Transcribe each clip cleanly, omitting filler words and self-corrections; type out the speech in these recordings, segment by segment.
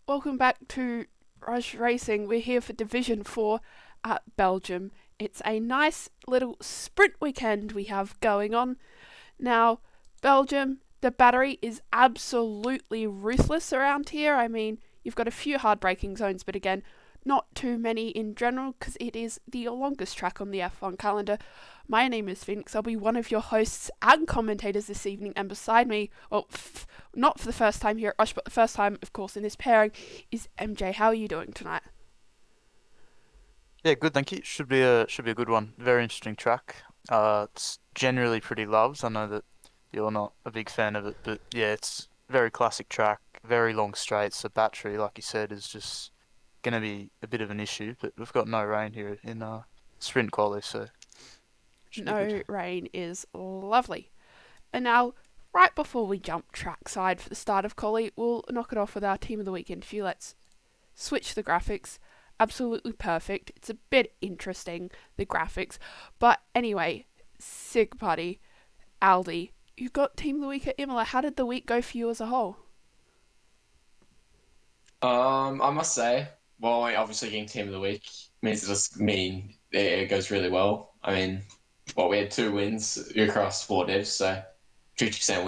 Welcome back to Rush Racing. We're here for Division 4 at Belgium. It's a nice little sprint weekend we have going on. Now, Belgium, the battery is absolutely ruthless around here. I mean, you've got a few hard braking zones, but again, not too many in general because it is the longest track on the F1 calendar. My name is Phoenix. I'll be one of your hosts and commentators this evening, and beside me, well, not for the first time here at Rush, but the first time, of course, in this pairing, is MJ. How are you doing tonight? Yeah, good, thank you. Should be a good one. Very interesting track. It's generally pretty loved. I know that you're not a big fan of it, but yeah, it's very classic track, very long straights. The battery, like you said, is just gonna be a bit of an issue. But we've got no rain here in sprint quali, so it should be No good. rain is lovely. And now, right before we jump trackside for the start of Collie, we'll knock it off with our Team of the Week interview. Let's switch the graphics. Absolutely perfect. It's a bit interesting, the graphics. But anyway, Sig Buddy, Aldi, you got Team of the Week at Imola. How did the week go for you as a whole? I must say, well, obviously getting team of the week means it goes really well. I mean, well, we had 2 wins across 4 divs, so 50%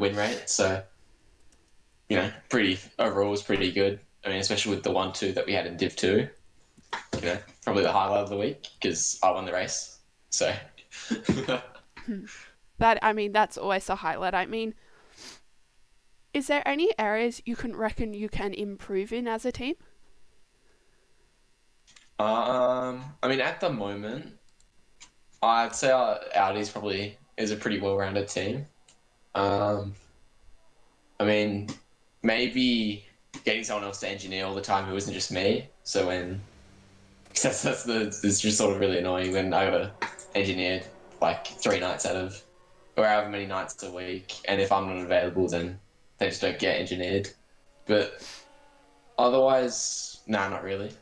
win rate. So pretty overall was pretty good. I mean, especially with the 1-2 that we had in Div 2. Probably the highlight of the week because I won the race. So That's always a highlight. I mean, is there any areas you can reckon you can improve in as a team? I mean, at the moment, I'd say our Audi's probably is a pretty well-rounded team. Um, I mean, maybe getting someone else to engineer all the time who isn't just me. So when it's just sort of really annoying when I gotta engineer like 3 nights out of or however many nights a week, and if I'm not available, then they just don't get engineered. But otherwise, nah, not really.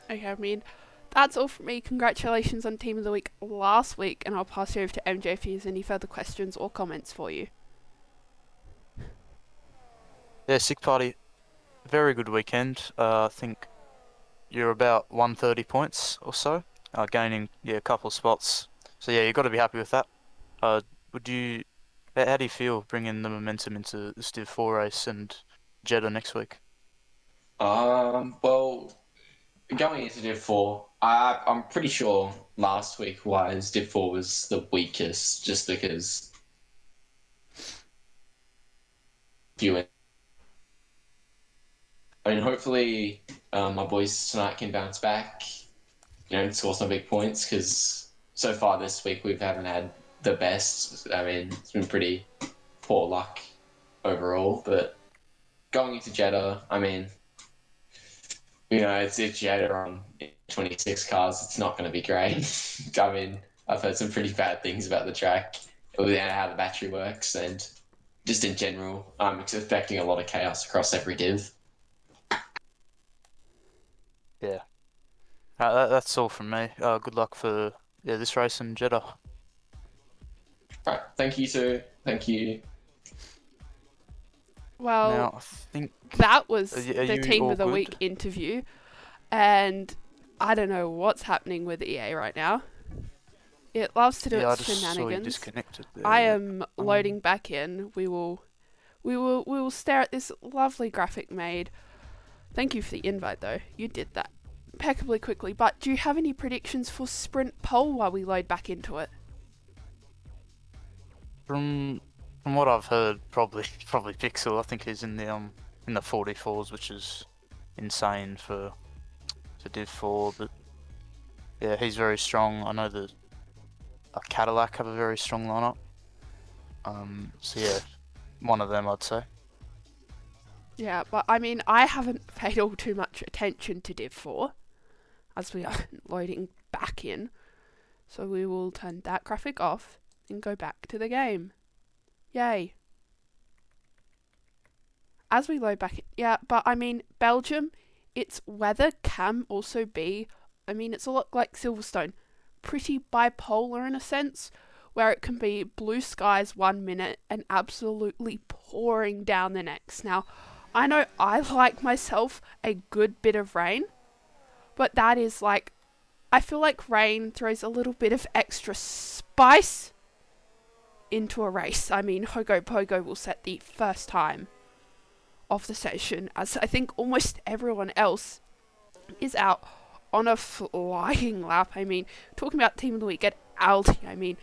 Okay, I mean, that's all from me. Congratulations on Team of the Week last week, and I'll pass you over to MJ if he has any further questions or comments for you. Yeah, sick party. Very good weekend. I think you're about 130 points or so, gaining a couple of spots. So yeah, you've got to be happy with that. Would you? How do you feel bringing the momentum into the Div 4 race and Jeddah next week? Well, going into Div 4, I'm pretty sure last week wise Div 4 was the weakest, just because few. I mean, hopefully, my boys tonight can bounce back, and score some big points because so far this week we haven't had the best. I mean, it's been pretty poor luck overall. But going into Jeddah, I mean, it's Jeddah on 26 cars. It's not going to be great. I mean, I've heard some pretty bad things about the track, with how the battery works, and just in general, I'm expecting a lot of chaos across every div. Yeah. That's all from me. Good luck for this race in Jeddah. Right, thank you, sir. Thank you. Well, Now, I think. that Are was you, are the you Team all of the good? Week interview, and I don't know what's happening with EA right now. It loves to do Yeah, I its just saw you shenanigans. disconnected there. I Yeah. am loading back in. We will stare at this lovely graphic made. Thank you for the invite though. You did that impeccably quickly. But do you have any predictions for Sprint Pole while we load back into it? From from what I've heard, probably probably Pixel. I think he's in the 44s, which is insane for Div 4. But yeah, he's very strong. I know that Cadillac have a very strong lineup. So yeah, one of them I'd say. Yeah, but I mean, I haven't paid all too much attention to Div 4 as we are loading back in. So we will turn that graphic off and go back to the game. Yay. As we load back in, yeah, but I mean, Belgium, its weather can also be, I mean, it's a lot like Silverstone, pretty bipolar in a sense, where it can be blue skies 1 minute and absolutely pouring down the next. Now, I know I like myself a good bit of rain, but that is like, I feel like rain throws a little bit of extra spice into a race. I mean, Hogo Pogo will set the first time of the session, as I think almost everyone else is out on a flying lap. I mean, talking about Team of the Week at Aldi, I mean,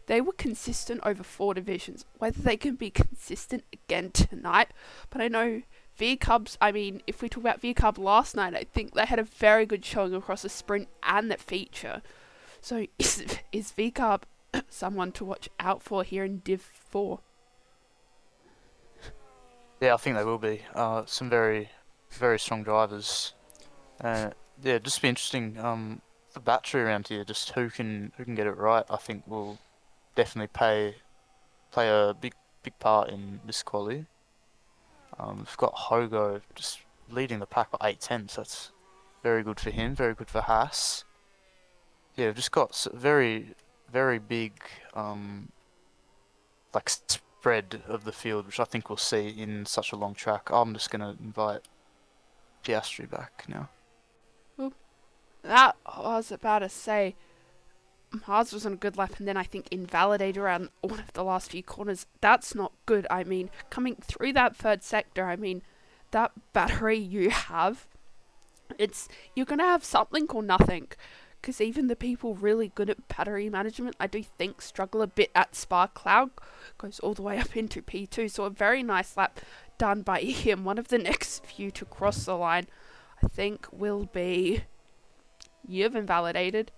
they were consistent over 4 divisions. Whether they can be consistent again tonight, but I know V Cubs, I mean, if we talk about V Cub last night, I think they had a very good showing across the sprint and the feature. So is V Cub someone to watch out for here in Div 4? Yeah, I think they will be. Some very very strong drivers. Yeah, just be interesting. The battery around here, just who can get it right. I think will definitely play a big part in this quali. We've got Hogo just leading the pack by 8 tenths. That's very good for him. Very good for Haas. Yeah, we've just got very big like spread of the field, which I think we'll see in such a long track. I'm just gonna invite Piastri back now. Well, that I was about to say. Haas was on a good lap and then I think invalidated around one of the last few corners. That's not good. I mean, coming through that third sector, I mean, that battery you have, you're going to have something or nothing. Because even the people really good at battery management, I do think, struggle a bit at Spark Cloud. Goes all the way up into P2. So a very nice lap done by him. One of the next few to cross the line, I think, will be... You've invalidated.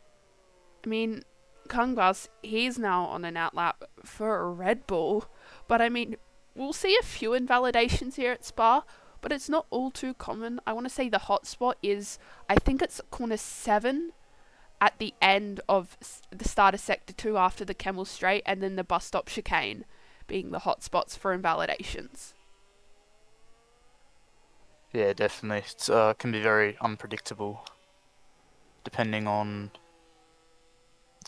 I mean, Kangwas, he's now on an outlap for a Red Bull. But I mean, we'll see a few invalidations here at Spa, but it's not all too common. I want to say the hotspot is, I think it's corner 7 at the end of the start of Sector 2 after the Camel Straight, and then the bus stop chicane being the hotspots for invalidations. Yeah, definitely. It can be very unpredictable depending on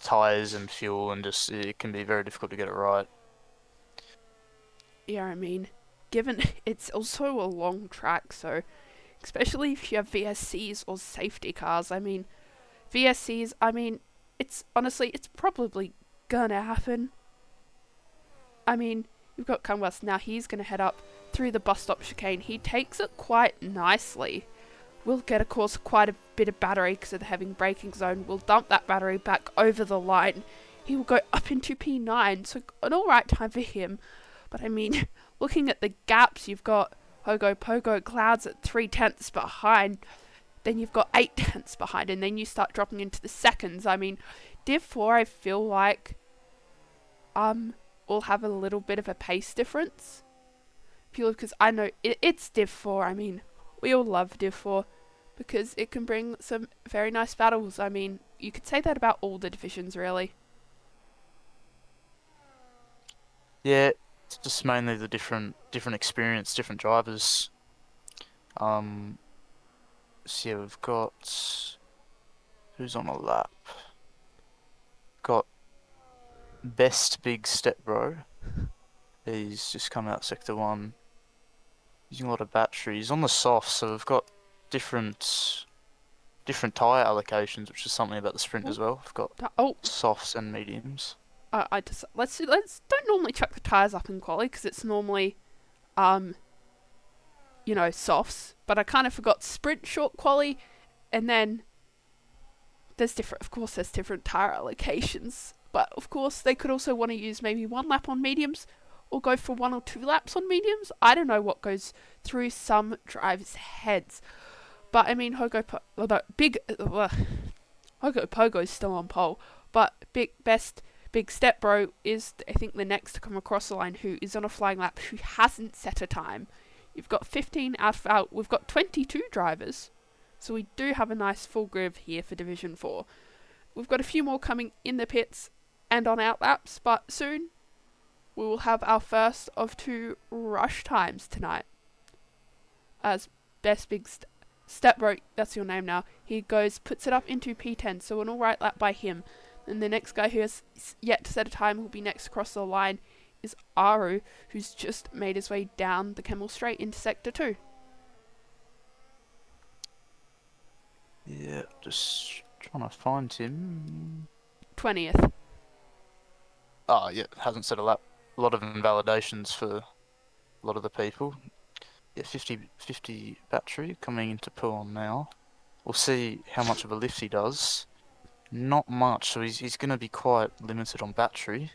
tires and fuel, and just it can be very difficult to get it right. Yeah, I mean, given it's also a long track, so especially if you have VSCs or safety cars, I mean, VSCs, I mean, it's honestly, it's probably gonna happen. I mean, you've got Kangwas now, he's gonna head up through the bus stop chicane. He takes it quite nicely. We'll get, of course, quite a bit of battery because of the heavy braking zone. We'll dump that battery back over the line. He will go up into P9, so an alright time for him. But I mean, looking at the gaps, you've got Hogo Pogo Clouds at 3 tenths behind. Then you've got 8 tenths behind, and then you start dropping into the seconds. I mean, Div 4, I feel like will have a little bit of a pace difference. Purely because I know it's Div 4. I mean, we all love Div 4 because it can bring some very nice battles. I mean, you could say that about all the divisions, really. Yeah, it's just mainly the different experience, different drivers. So yeah, we've got who's on a lap? Got Best Big Step Bro. He's just come out sector 1. using a lot of battery. He's on the soft, so we've got different tyre allocations, which is something about the sprint as well. We've got Oh, softs and mediums. I just let's don't normally chuck the tires up in quali because it's normally softs. But I kind of forgot sprint short quali, and then there's different tire allocations. But of course, they could also want to use maybe 1 lap on mediums, or go for 1 or 2 laps on mediums. I don't know what goes through some drivers' heads. But I mean, Hogo Pogo is still on pole, but Big Step Bro is, I think, the next to come across the line, who is on a flying lap, who hasn't set a time. You've got 15 we've got 22 drivers, so we do have a nice full grid here for Division 4. We've got a few more coming in the pits and on out laps, but soon we will have our first of 2 rush times tonight. As Best Big Step Bro, that's your name now, he puts it up into P10, so an alright lap by him. And the next guy who has yet to set a time, who'll be next across the line, is Aru, who's just made his way down the Camel Straight into Sector 2. Yeah, just trying to find him. 20th. Oh, yeah, hasn't set a lap. A lot of invalidations for a lot of the people. Yeah, 50 battery coming into pull-on now. We'll see how much of a lift he does. Not much, so he's going to be quite limited on battery.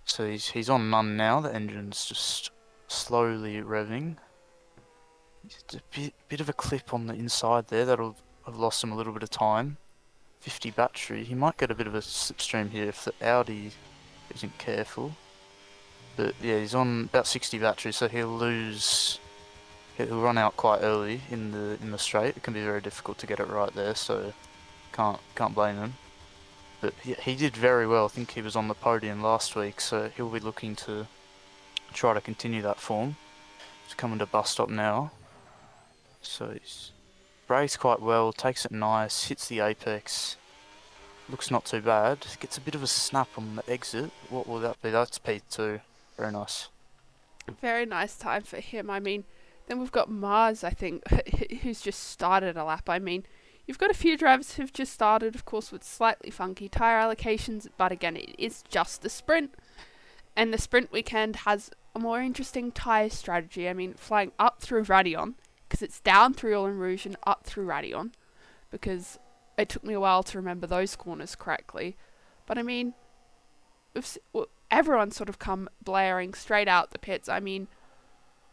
So he's on none now. The engine's just slowly revving. Just a bit of a clip on the inside there. That'll have lost him a little bit of time. 50 battery. He might get a bit of a slipstream here if the Audi isn't careful. But yeah, he's on about 60 battery, so he'll run out quite early in the straight. It can be very difficult to get it right there, so can't blame him. But he did very well. I think he was on the podium last week, so he'll be looking to try to continue that form. He's coming to bus stop now. So he's brakes quite well, takes it nice, hits the apex. Looks not too bad. Gets a bit of a snap on the exit. What will that be? That's P2. Very nice. Very nice time for him. I mean, then we've got Mars, I think, who's just started a lap. I mean, you've got a few drivers who've just started, of course, with slightly funky tyre allocations, but again, it is just the sprint. And the sprint weekend has a more interesting tyre strategy. I mean, flying up through Radion, because it's down through Orlan Rouge and up through Radion, because it took me a while to remember those corners correctly. But I mean, everyone's sort of come blaring straight out the pits. I mean,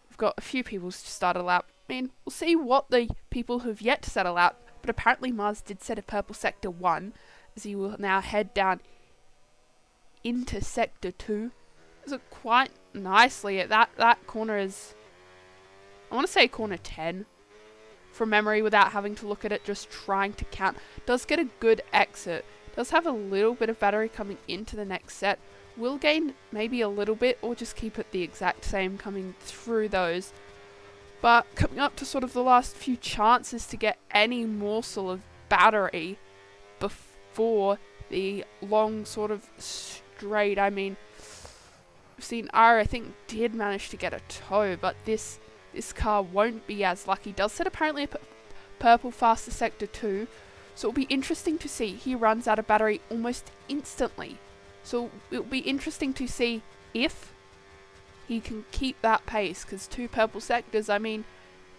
we've got a few people to start a lap. I mean, we'll see what the people who've yet to set a lap, but apparently Mars did set a purple Sector 1, as he will now head down into Sector 2. So quite nicely at that corner is, I want to say corner 10 from memory without having to look at it, just trying to count. Does get a good exit. Does have a little bit of battery coming into the next set. Will gain maybe a little bit or just keep it the exact same coming through those. But coming up to sort of the last few chances to get any morsel of battery before the long sort of straight. I mean, we've seen R, I think, did manage to get a toe, but this car won't be as lucky. Does set apparently a purple faster Sector 2, so it'll be interesting to see. He runs out of battery almost instantly. So it'll be interesting to see if he can keep that pace, because 2 purple sectors, I mean,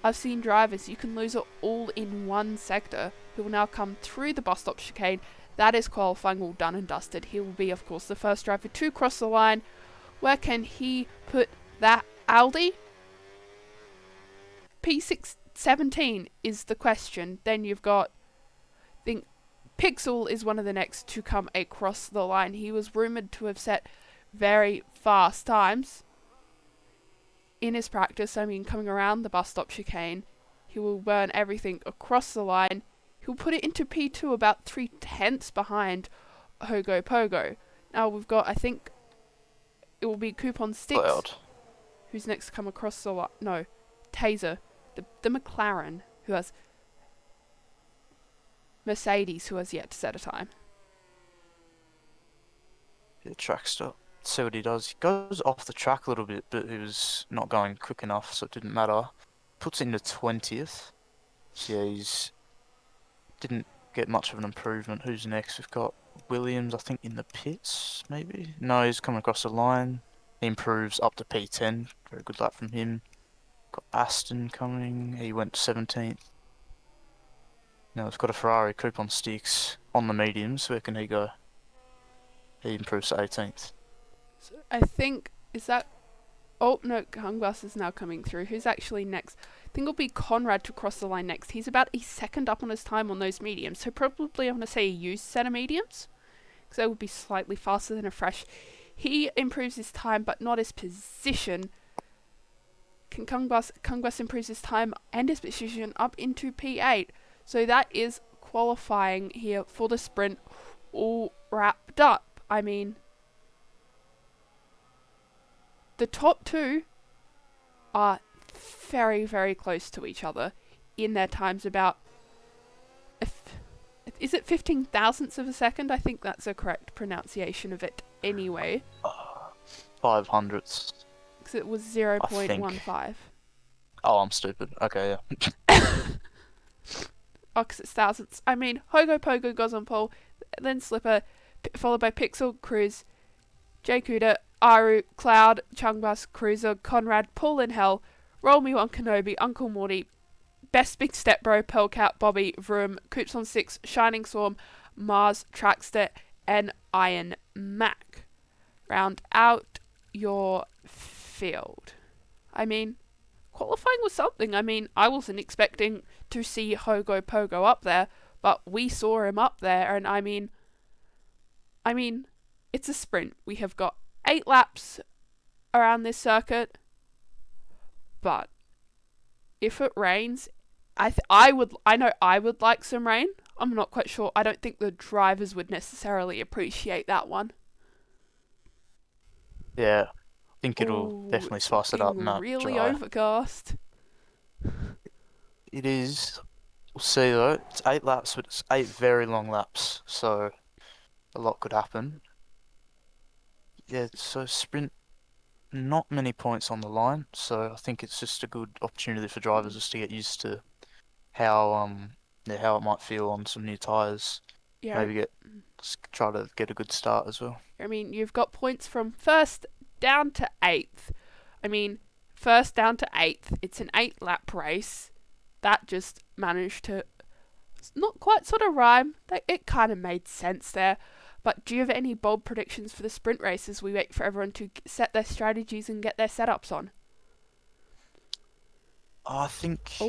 I've seen drivers, you can lose it all in 1 sector. He will now come through the bus stop chicane. That is qualifying all done and dusted. He will be, of course, the first driver to cross the line. Where can he put that Aldi? P617 is the question. Then you've got, I think, Mpixel is one of the next to come across the line. He was rumoured to have set very fast times in his practice. I mean, coming around the bus stop chicane, he will burn everything across the line. He'll put it into P2 about 3/10 behind Hogo Pogo. Now we've got, I think, it will be Coupon Sticks, who's next to come across the line. No, Taser, the McLaren, who has Mercedes, who has yet to set a time. Yeah, track stop. see what he does. He goes off the track a little bit, but he was not going quick enough, so it didn't matter. Puts it into 20th. So yeah, he's didn't get much of an improvement. Who's next? We've got Williams, I think, in the pits, maybe? No, he's coming across the line. He improves up to P10. Very good lap from him. Got Aston coming. He went 17th. Now we've got a Ferrari coupe on sticks on the mediums. Where can he go? He improves to 18th. So I think, is that... Oh, no, Hungbus is now coming through. Who's actually next? I think it'll be Conrad to cross the line next. He's about a second up on his time on those mediums. So probably I'm going to say a used set of mediums, because they would be slightly faster than a fresh. He improves his time, but not his position. Kungbus improves his time and his position up into P8. So that is qualifying here for the sprint all wrapped up. I mean, the top two are very, very close to each other in their times. About, is it 15 thousandths of a second? I think that's a correct pronunciation of it anyway. 500ths. Because it was 0.15. Oh, I'm stupid. Okay, yeah. Oh, because it's thousandths. I mean, Hogo Pogo goes on pole, then Slipper, followed by Pixel, Cruz, Jay Kuda, Aru, Cloud, Chungbus, Cruiser, Conrad, Paul in Hell, Roll Me One Kenobi, Uncle Morty, Best Big Step Bro, Pelcat, Bobby, Vroom, Coops on 6, Shining Swarm, Mars, Trackster, and Iron Mac. Round out your field. I mean, qualifying was something. I mean, I wasn't expecting to see Hogo Pogo up there, but we saw him up there, and I mean, it's a sprint. We have got 8 laps around this circuit, but if it rains, I know I would like some rain. I'm not quite sure. I don't think the drivers would necessarily appreciate that one. Yeah, I think it'll definitely spice it up. Really dry. overcast. It is. We'll see though. It's 8 laps, but it's 8 very long laps, so a lot could happen. Yeah, so sprint, not many points on the line, so I think it's just a good opportunity for drivers just to get used to how it might feel on some new tyres. Yeah. Maybe try to get a good start as well. I mean, you've got points from first down to 8th. I mean, first down to 8th. It's an 8-lap race. That just managed to not quite sort of rhyme. It kind of made sense there. But do you have any bold predictions for the sprint race as we wait for everyone to set their strategies and get their setups on? I think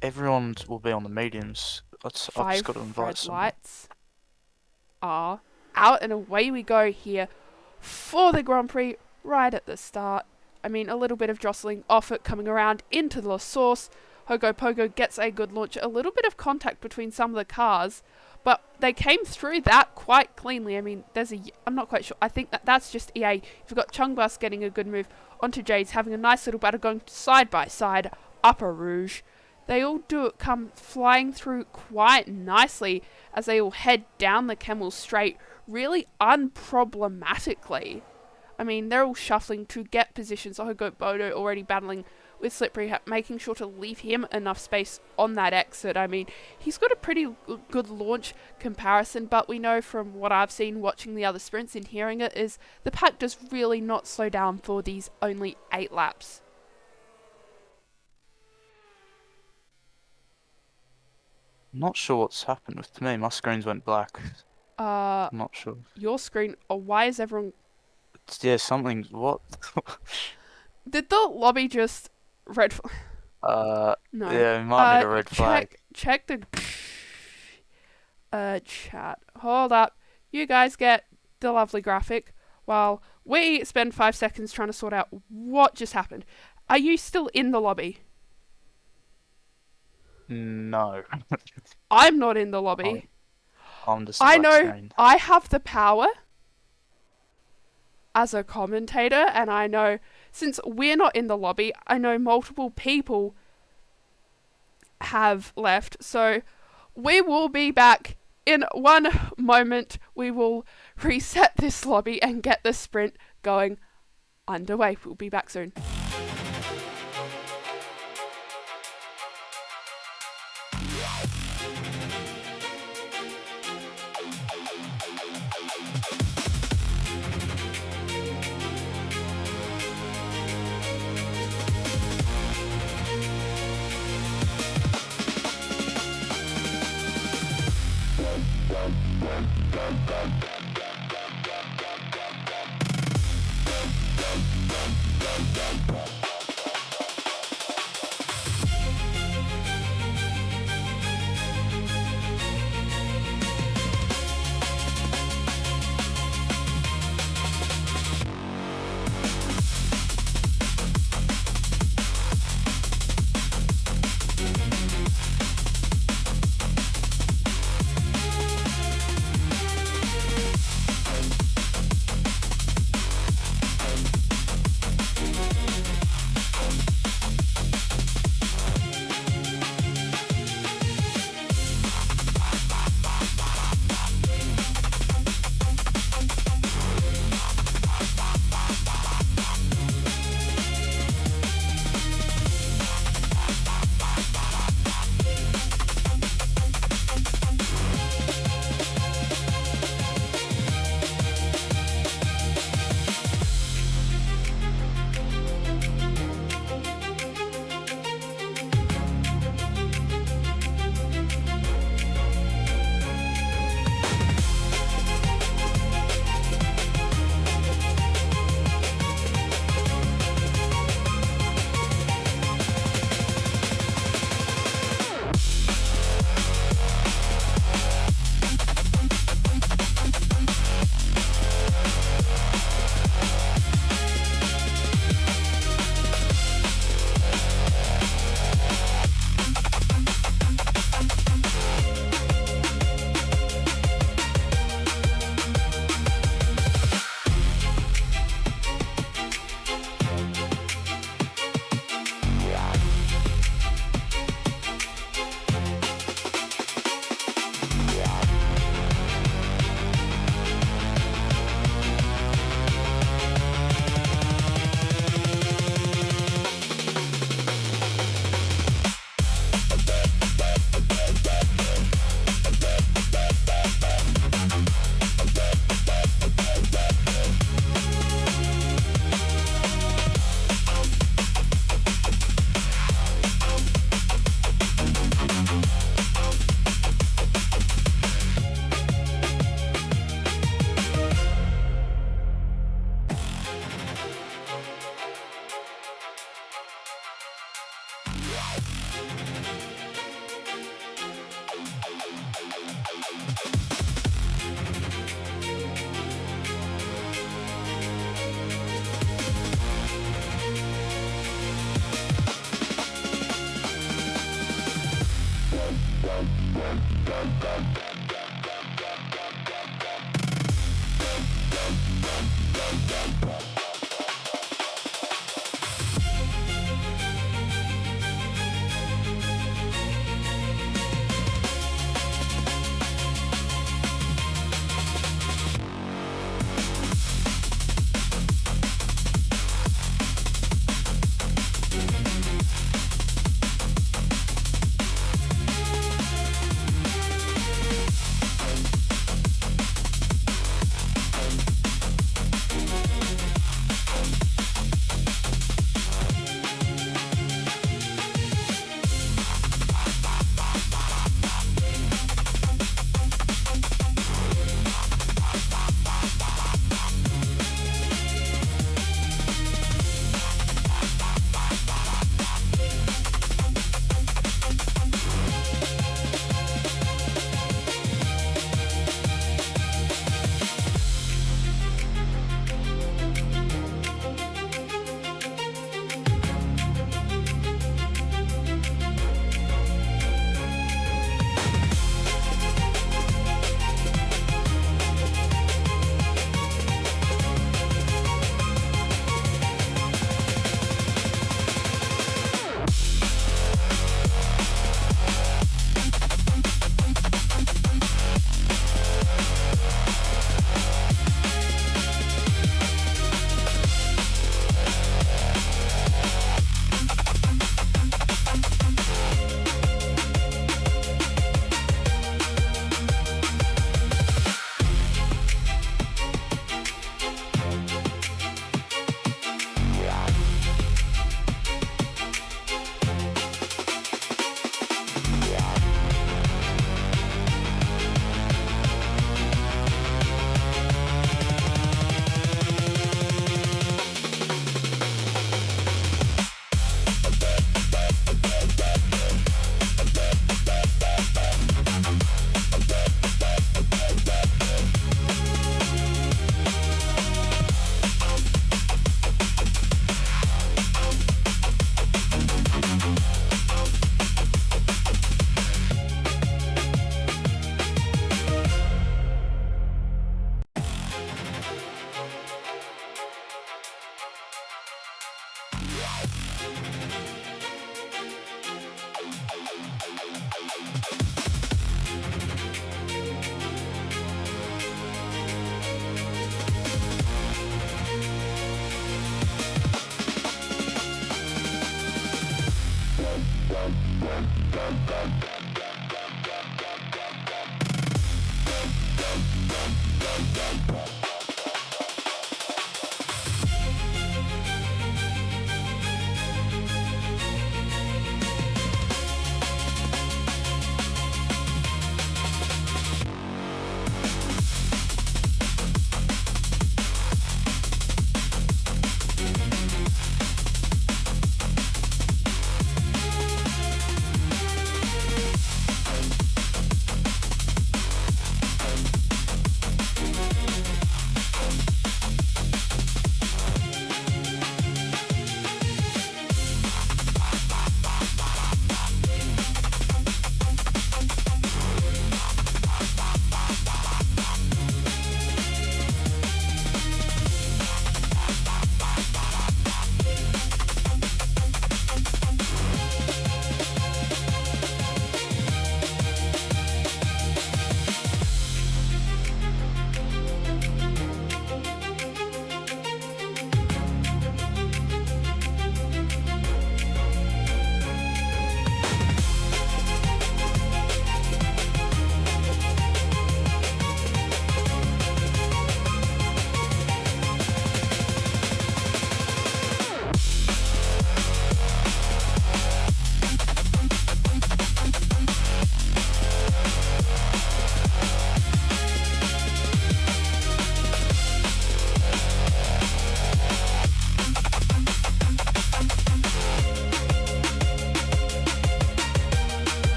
everyone will be on the mediums. I've just got to invite some. Lights are out, and away we go here for the Grand Prix right at the start. I mean, a little bit of jostling off it, coming around into the source. Hogo Pogo gets a good launch. A little bit of contact between some of the cars, but they came through that quite cleanly. I mean, I'm not quite sure. I think that's just EA. You've got Chungbus getting a good move onto Jades, having a nice little battle going side by side. Upper Rouge. They all do it, come flying through quite nicely as they all head down the Camel Straight really unproblematically. I mean, they're all shuffling to get positions. Hogo Bodo already battling with Slippery, making sure to leave him enough space on that exit. I mean, he's got a pretty good launch comparison, but we know from what I've seen watching the other sprints and hearing it is the pack does really not slow down for these only 8 laps. I'm not sure what's happened with me. My screens went black. I'm not sure. Your screen, why is everyone... Something... What? Did the lobby just... red... No. Yeah, we might need a red flag. Check the... chat. Hold up. You guys get the lovely graphic while we spend 5 seconds trying to sort out what just happened. Are you still in the lobby? No. I'm not in the lobby. I'm just I know screen. I have the power as a commentator, and I know since we're not in the lobby, I know multiple people have left. So we will be back in one moment. We will reset this lobby and get the sprint going underway. We'll be back soon.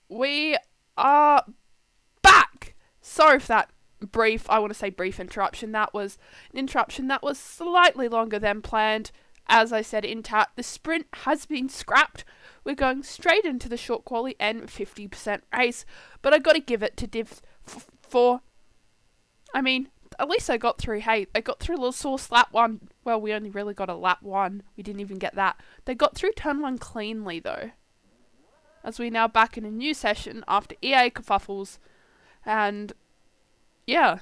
We are back! Sorry for that brief interruption. That was an interruption that was slightly longer than planned. As I said in chat, the sprint has been scrapped. We're going straight into the short quali and 50% race. But I got to give it to Div 4. I mean, at least I got through. Hey, I got through Little Source lap 1. Well, we only really got a lap 1. We didn't even get that. They got through turn 1 cleanly, though. As we now back in a new session after EA kerfuffles. And, yeah.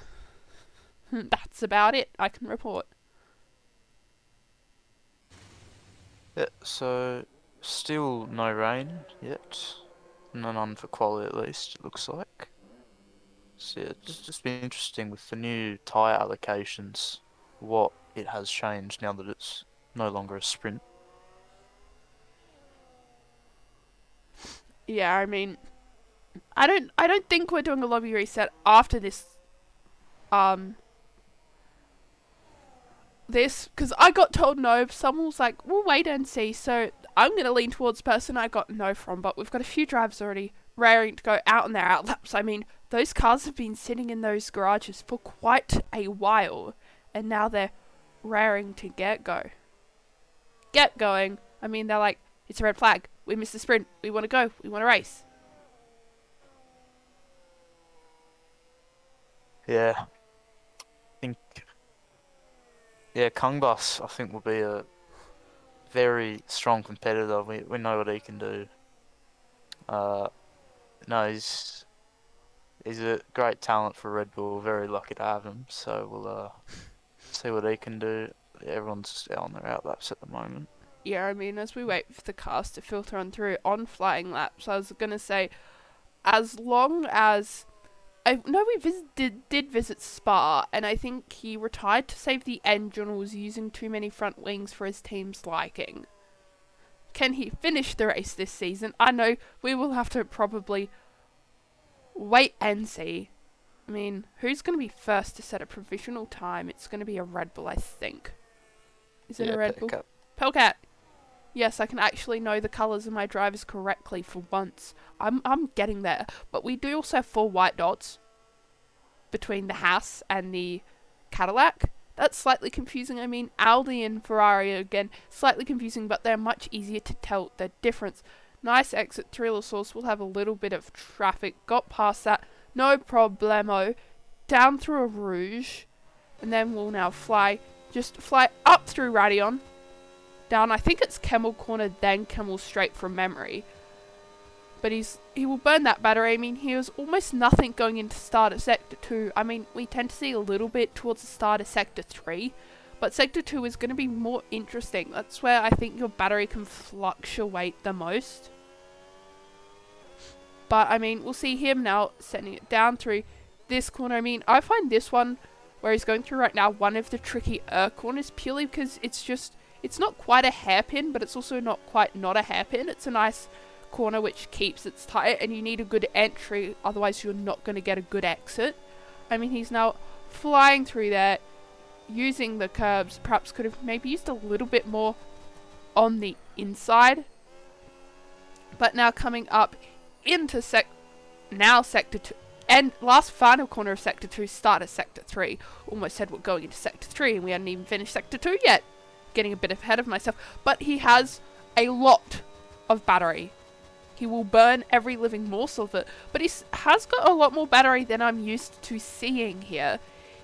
That's about it I can report. Yeah, so still no rain yet. None for quali at least, it looks like. So yeah, just be interesting with the new tyre allocations, what it has changed now that it's no longer a sprint. Yeah, I mean, I don't think we're doing a lobby reset after this, because I got told no. Someone was like, we'll wait and see, so I'm going to lean towards the person I got no from, but we've got a few drivers already raring to go out on their outlaps. I mean, those cars have been sitting in those garages for quite a while, and now they're raring to get going. I mean, they're like, it's a red flag. We missed the sprint. We want to go. We want to race. Yeah. I think... Yeah, Kungbus, I think, will be a very strong competitor. We know what he can do. No, he's a great talent for Red Bull. Very lucky to have him. So we'll see what he can do. Everyone's just out on their outlaps at the moment. Yeah, I mean, as we wait for the cars to filter on through on flying laps, I was going to say, as long as... I know we did visit Spa, and I think he retired to save the engine or was using too many front wings for his team's liking. Can he finish the race this season? I know we will have to probably wait and see. I mean, who's going to be first to set a provisional time? It's going to be a Red Bull, I think. Is it a Red Bull? Pelcat. Yes, I can actually know the colours of my drivers correctly for once. I'm getting there. But we do also have 4 white dots between the Haas and the Cadillac. That's slightly confusing. I mean, Audi and Ferrari, again, slightly confusing, but they're much easier to tell the difference. Nice exit through the source. We'll have a little bit of traffic. Got past that. No problemo. Down through a Rouge. And then we'll now fly up through Radion. Down, I think it's Camel Corner, then Camel Straight from memory. But he will burn that battery. I mean, he was almost nothing going into start at Sector 2. I mean, we tend to see a little bit towards the start of Sector 3. But Sector 2 is going to be more interesting. That's where I think your battery can fluctuate the most. But, I mean, we'll see him now sending it down through this corner. I mean, I find this one, where he's going through right now, one of the trickier corners, purely because it's not quite a hairpin, but it's also not quite not a hairpin. It's a nice corner which keeps it tight, and you need a good entry, otherwise you're not going to get a good exit. I mean, he's now flying through there, using the curbs. Perhaps could have maybe used a little bit more on the inside. But now coming up into Sector 2, and last final corner of Sector 2, start of Sector 3. Almost said we're going into Sector 3, and we hadn't even finished Sector 2 yet. Getting a bit ahead of myself, but he has a lot of battery. He will burn every living morsel of it, but he has got a lot more battery than I'm used to seeing here.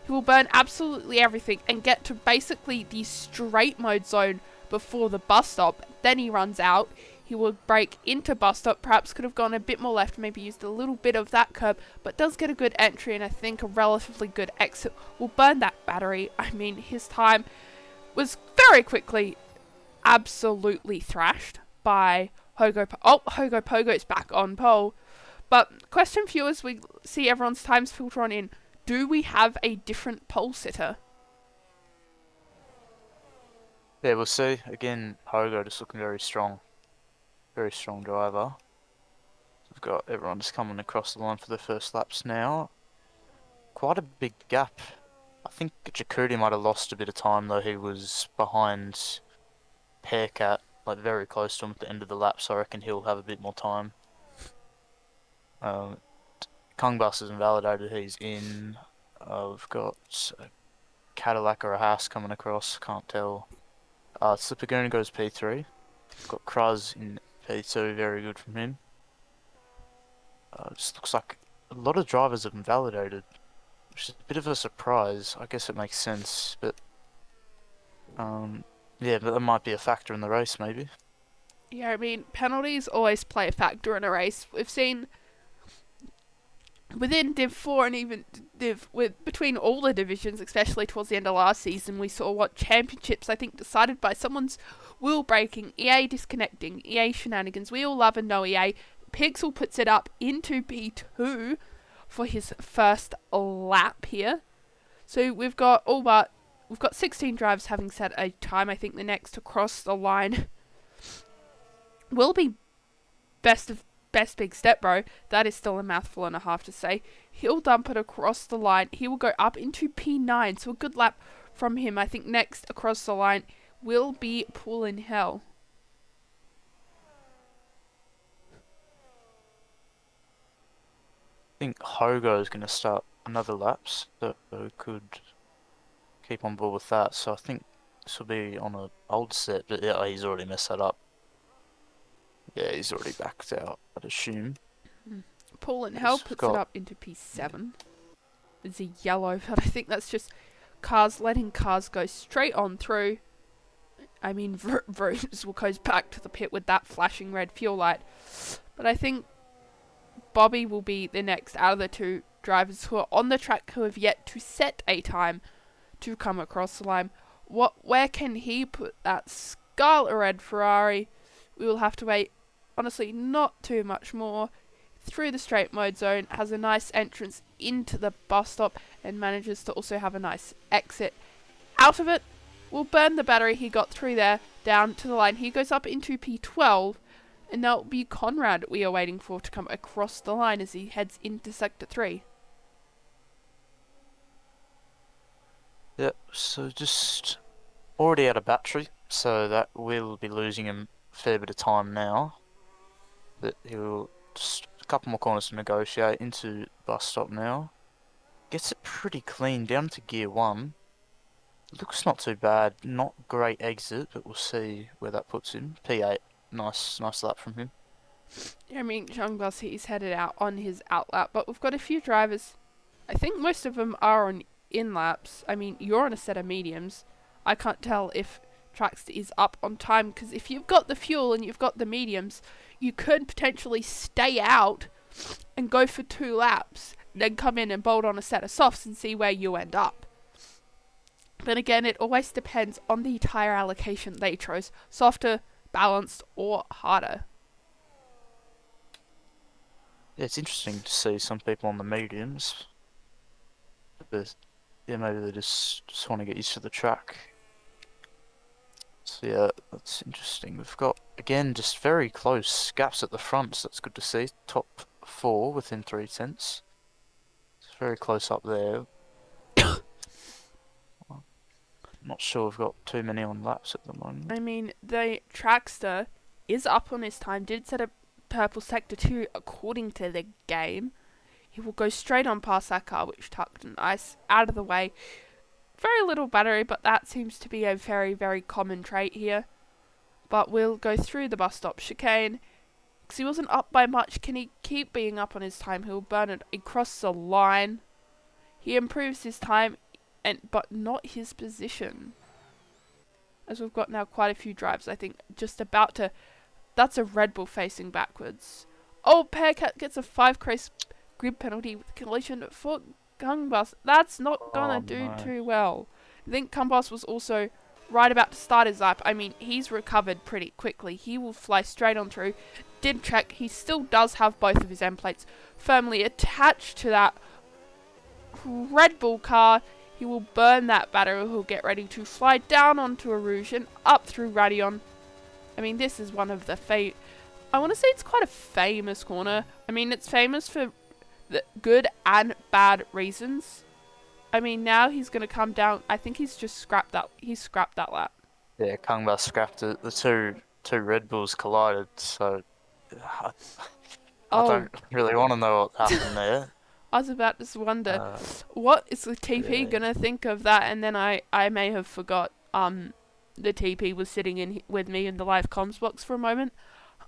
He will burn absolutely everything and get to basically the straight mode zone before the bus stop. Then he runs out. He He will brake into bus stop, perhaps could have gone a bit more left, maybe used a little bit of that curb, but does get a good entry and I think a relatively good exit. Will burn that battery. I mean, his time was very quickly absolutely thrashed by Hogo. Hogo Pogo's back on pole. But question for you as we see everyone's times filter on in, do we have a different pole sitter? Yeah, we'll see. Again, Hogo just looking very strong. Very strong driver. We've got everyone just coming across the line for the first laps now. Quite a big gap. I think Jacuti might have lost a bit of time though. He was behind Pearcat, like very close to him at the end of the lap, so I reckon he'll have a bit more time. Kung Bus is invalidated, he's in. We've got a Cadillac or a Haas coming across, can't tell. Slipaguna goes P3. Got Kruz in P2, very good from him. Just looks like a lot of drivers have invalidated, which is a bit of a surprise. I guess it makes sense, but yeah, but that might be a factor in the race, maybe. Yeah, I mean, penalties always play a factor in a race. We've seen within Div 4 and even between all the divisions, especially towards the end of last season, we saw what championships, I think, decided by someone's wheel breaking, EA disconnecting, EA shenanigans. We all love and know EA. Mpixel puts it up into P2 for his first lap here. So we've got 16 drivers having set a time. I think the next to cross the line will be best big step, bro. That is still a mouthful and a half to say. He'll dump it across the line. He will go up into P9. So a good lap from him. I think next across the line will be Pool in Hell. I think Hogo is going to start another lap, so could keep on board with that. So I think this will be on an old set, but yeah, he's already messed that up. Yeah, he's already backed out, I'd assume. Pool in Hell puts it up into P7. There's a yellow, but I think that's just letting cars go straight on through. I mean, Vroom goes back to the pit with that flashing red fuel light. But I think Bobby will be the next out of the two drivers who are on the track who have yet to set a time to come across the line. Where can he put that scarlet red Ferrari? We will have to wait, honestly, not too much more. Through the straight mode zone, has a nice entrance into the bus stop and manages to also have a nice exit out of it. Will burn the battery he got through there down to the line. He goes up into P12 and that will be Conrad we are waiting for to come across the line as he heads into Sector 3. Yep, so just already out of battery, so that will be losing him a fair bit of time now. But he'll just a couple more corners to negotiate into bus stop now. Gets it pretty clean down to gear 1. Looks not too bad, not great exit, but we'll see where that puts him. P8, nice lap from him. Yeah, I mean, Jean-Blas, he's headed out on his out lap, but we've got a few drivers. I think most of them are on in laps. I mean, you're on a set of mediums. I can't tell if Traxter is up on time, because if you've got the fuel and you've got the mediums, you could potentially stay out and go for 2 laps, then come in and bolt on a set of softs and see where you end up. But again, it always depends on the tyre allocation they chose. Softer, balanced, or harder. Yeah, it's interesting to see some people on the mediums. But yeah, maybe they just want to get used to the track. So yeah, that's interesting. We've got, again, just very close gaps at the front, so that's good to see. Top 4 within 3/10. It's very close up there. Not sure we've got too many on laps at the moment. I mean, the Traxter is up on his time, did set a purple sector 2 according to the game. He will go straight on past that car, which tucked nice out of the way. Very little battery, but that seems to be a very, very common trait here. But we'll go through the bus stop chicane. Because he wasn't up by much. Can he keep being up on his time? He'll burn it across the line. He improves his time, but not his position. As we've got now quite a few drives, I think, just about to That's a Red Bull facing backwards. Oh, Pearcat gets a 5 grid penalty with collision for Gungbus. That's not gonna do too well. I think Gungbus was also right about to start his lap. I mean, he's recovered pretty quickly. He will fly straight on through. Did check. He still does have both of his end plates firmly attached to that Red Bull car. He will burn that battery. He'll get ready to fly down onto Erosion, up through Radion. I mean, this is one of the I want to say it's quite a famous corner. I mean, it's famous for the good and bad reasons. I mean, now he's going to come down. I think he's just scrapped that. He's scrapped that lap. Yeah, Kangba scrapped it. The two Red Bulls collided, so I don't really want to know what happened there. I was about to wonder, what is the TP going to think of that? And then I may have forgot the TP was sitting in with me in the live comms box for a moment.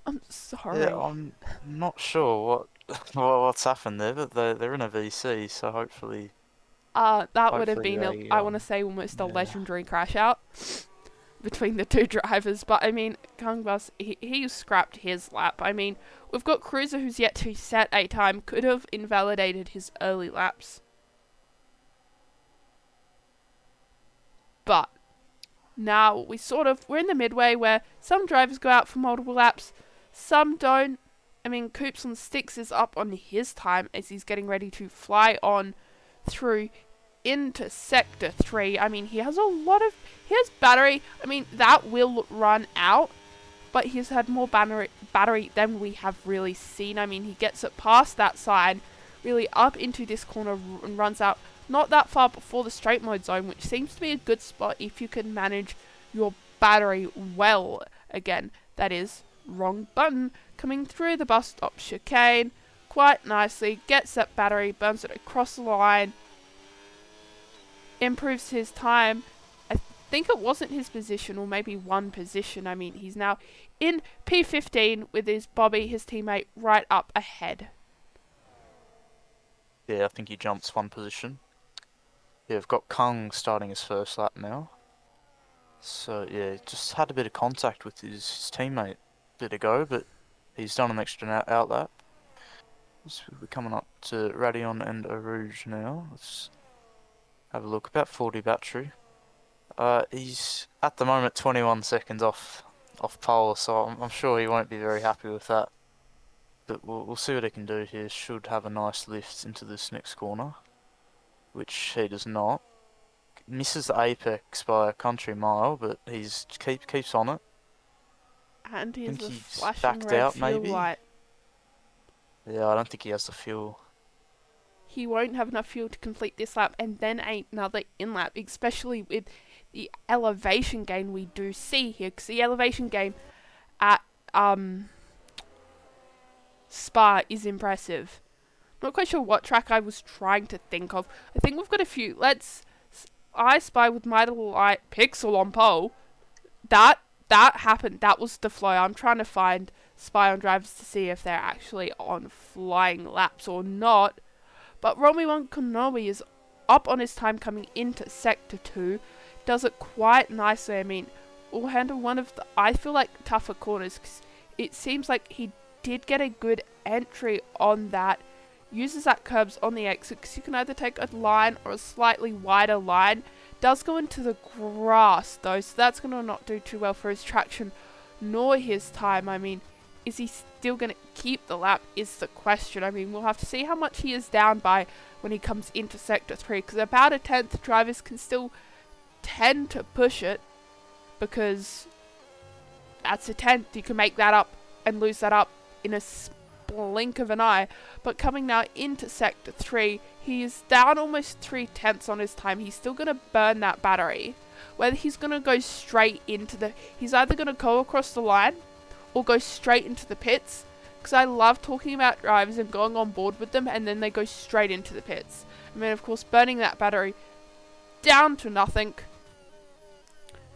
I'm sorry. Yeah, I'm not sure what's happened there, but they're in a VC, so hopefully. That would have been I want to say almost a legendary crash out between the two drivers. But I mean, Kangbus, he scrapped his lap. I mean, we've got Cruiser who's yet to set a time, could have invalidated his early laps. But now we're in the midway where some drivers go out for multiple laps, some don't. I mean, Coops on Sticks is up on his time as he's getting ready to fly on through into Sector 3. I mean, he has battery. I mean, that will run out, but he's had more battery than we have really seen. I mean, he gets it past that side, really up into this corner and runs out not that far before the straight mode zone, which seems to be a good spot if you can manage your battery well. Again, that is wrong button. Coming through the bus stop chicane quite nicely, gets that battery, burns it across the line, improves his time. I think it wasn't his position, or maybe one position. I mean, he's now in P15 with his Bobby, his teammate, right up ahead. Yeah, I think he jumps one position. Yeah, we've got Kung starting his first lap now. So yeah, just had a bit of contact with his teammate a bit ago, but he's done an extra out lap. So we're coming up to Radion and Erouge now. Let's have a look. About 40 battery. He's at the moment 21 seconds off pole, so I'm sure he won't be very happy with that. But we'll see what he can do here. Should have a nice lift into this next corner, which he does not. Misses the apex by a country mile, but he's keeps on it. And he's a he's flashing backed red out, fuel maybe? light. Yeah, I don't think he has the fuel. He won't have enough fuel to complete this lap and then another in-lap, especially with the elevation gain we do see here, because the elevation gain at Spa is impressive. Not quite sure what track I was trying to think of. I think we've got a few. I Spy with my little light Mpixel on pole. That happened. That was the flow. I'm trying to find Spy on drivers to see if they're actually on flying laps or not. But Romy-1 Konomi is up on his time coming into Sector 2. Does it quite nicely. I mean, will handle one of the, I feel like, tougher corners. 'Cause it seems like he did get a good entry on that. Uses that curbs on the exit, because you can either take a line or a slightly wider line. Does go into the grass though, so that's going to not do too well for his traction nor his time. I mean, is he still going to keep the lap is the question. I mean, we'll have to see how much he is down by when he comes into Sector 3, because about a 10th drivers can still tend to push it, because that's a 10th. You can make that up and lose that up in a blink of an eye. But coming now into Sector 3, he is down almost 3/10 on his time. He's still going to burn that battery. Whether he's going to go straight into he's either going to go across the line or go straight into the pits, because I love talking about drivers and going on board with them, and then they go straight into the pits. I mean, of course, burning that battery down to nothing.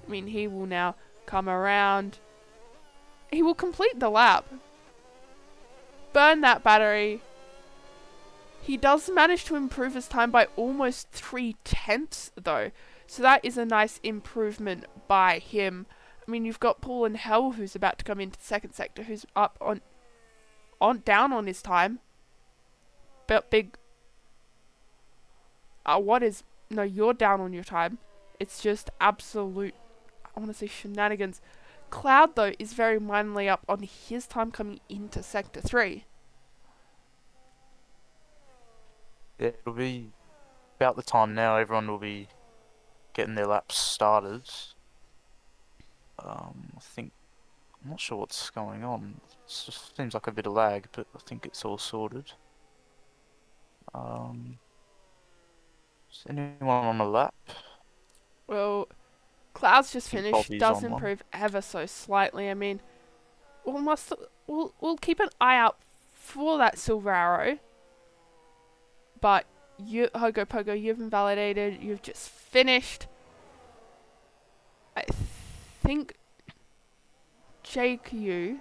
I mean, he will now come around. He will complete the lap. Burn that battery. He does manage to improve his time by almost 3/10 though. So that is a nice improvement by him. I mean, you've got Paul and Hell, who's about to come into the second sector, who's up on down on his time. But big. You're down on your time. It's just absolute, I want to say, shenanigans. Cloud, though, is very minorly up on his time coming into Sector 3. Yeah, it'll be about the time now. Everyone will be getting their laps started. I think, I'm not sure what's going on. It just seems like a bit of lag, but I think it's all sorted. Is anyone on the lap? Well, Cloud's just I think finished. Bobby's Does on one. improve ever so slightly. I mean, we'll keep an eye out for that silver arrow. But you, Hogo Pogo, you've invalidated. You've just finished. I think JQ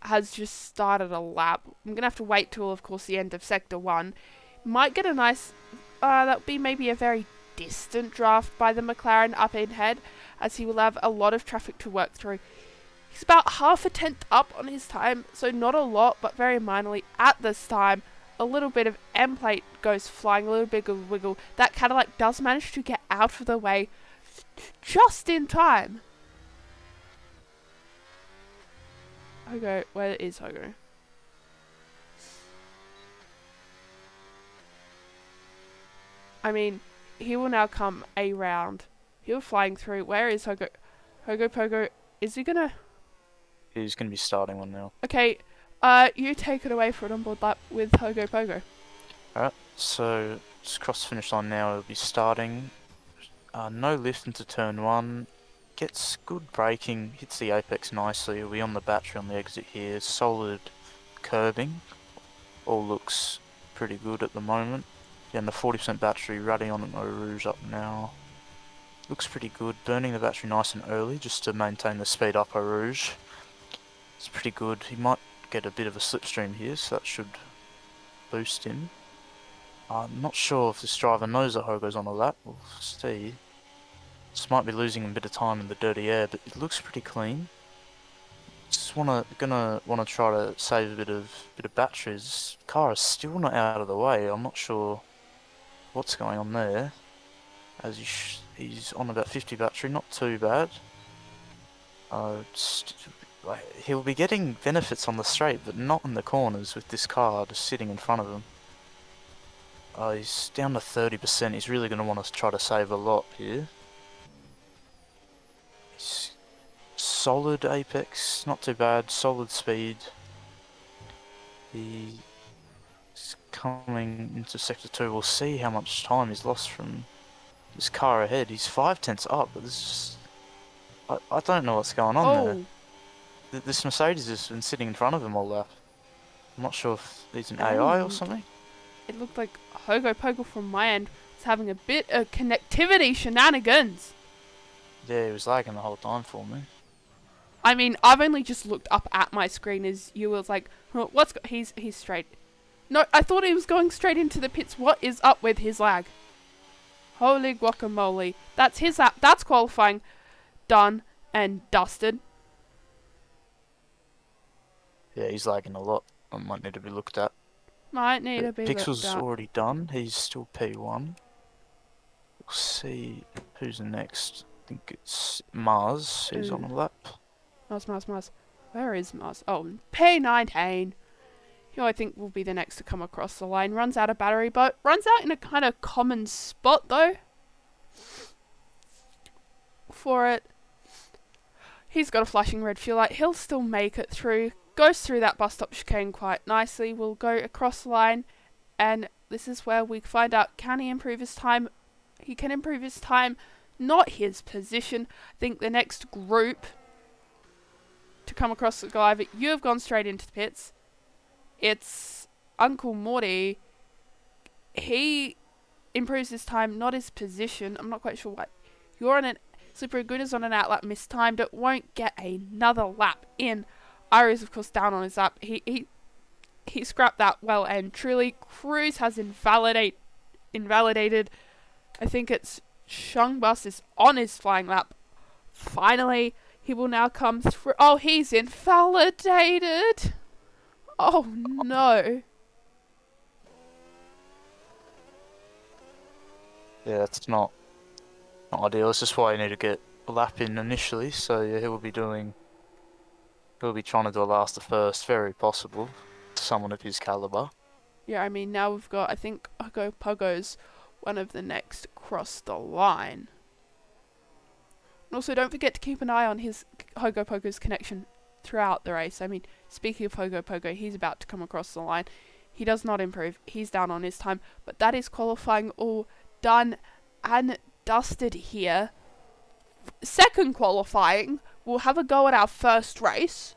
has just started a lap. I'm gonna have to wait till, of course, the end of Sector 1. Might get a nice, that would be maybe a very distant draft by the McLaren up ahead, as he will have a lot of traffic to work through. He's about half a tenth up on his time, so not a lot, but very minorly at this time. A little bit of M plate goes flying, a little bit of wiggle. That Cadillac does manage to get out of the way just in time. Hogo, where is Hogo? I mean, he will now come around. He'll flying through. Where is Hogo? Hogo Pogo, is he gonna... He's going to be starting one now. Okay, you take it away for an onboard lap with Hogo Pogo. Alright, so just cross the finish line now. It'll be starting. No lift into turn 1. Gets good braking, hits the apex nicely. He'll be on the battery on the exit here. Solid curbing. All looks pretty good at the moment. Yeah, and the 40% battery, Radion and Eau Rouge up now. Looks pretty good. Burning the battery nice and early just to maintain the speed up Eau Rouge. It's pretty good. He might get a bit of a slipstream here, so that should boost him. I'm not sure if this driver knows that Hogo's on a lap. We'll see. This might be losing a bit of time in the dirty air, but it looks pretty clean. Just gonna wanna try to save a bit of batteries. This car is still not out of the way. I'm not sure what's going on there. As he's on about 50 battery, not too bad. He'll be getting benefits on the straight, but not in the corners with this car just sitting in front of him. He's down to 30%. He's really going to want to try to save a lot here. He's solid apex, not too bad. Solid speed. He's coming into sector 2. We'll see how much time he's lost from this car ahead. He's 5 tenths up, but this is just... I don't know what's going on there. This Mercedes has been sitting in front of him all lap. I'm not sure if he's an AI or something. It looked like Hogo Pogo from my end was having a bit of connectivity shenanigans. Yeah, he was lagging the whole time for me. I mean, I've only just looked up at my screen as you was like, he's straight. No, I thought he was going straight into the pits. What is up with his lag? Holy guacamole. That's his lap. That's qualifying. Done and dusted. Yeah, he's lagging a lot. I might need to be looked at. Might need to be looked Pixel's at. already done. He's still P1. We'll see who's next. I think it's Mars who's on the lap. Mars. Where is Mars? Oh, P19. Who I think will be the next to come across the line. Runs out of battery, but runs out in a kind of common spot, though. For it. He's got a flashing red fuel light. He'll still make it through. Goes through that bus stop chicane quite nicely. We'll go across the line. And this is where we find out, can he improve his time? He can improve his time, not his position. I think the next group to come across the guy, but you have gone straight into the pits. It's Uncle Morty. He improves his time, not his position. I'm not quite sure what. You're on an... Slippery Good is on an outlap mistimed, but won't get another lap in. Ira's, of course, down on his lap. He scrapped that well and truly. Cruz has invalidated. I think it's Chungbus is on his flying lap. Finally, he will now come through. Oh, he's invalidated. Oh no. Yeah, that's not ideal. It's just why you need to get a lap in initially. So yeah, he'll be trying to do a last to first, very possible. Someone of his caliber. Yeah, I mean, now we've got, I think, Hogo Pogo's one of the next across the line. And also, don't forget to keep an eye on his Hogo Pogo's connection throughout the race. I mean, speaking of Hogo Pogo, he's about to come across the line. He does not improve. He's down on his time. But that is qualifying all done and dusted here. Second qualifying, we'll have a go at our first race.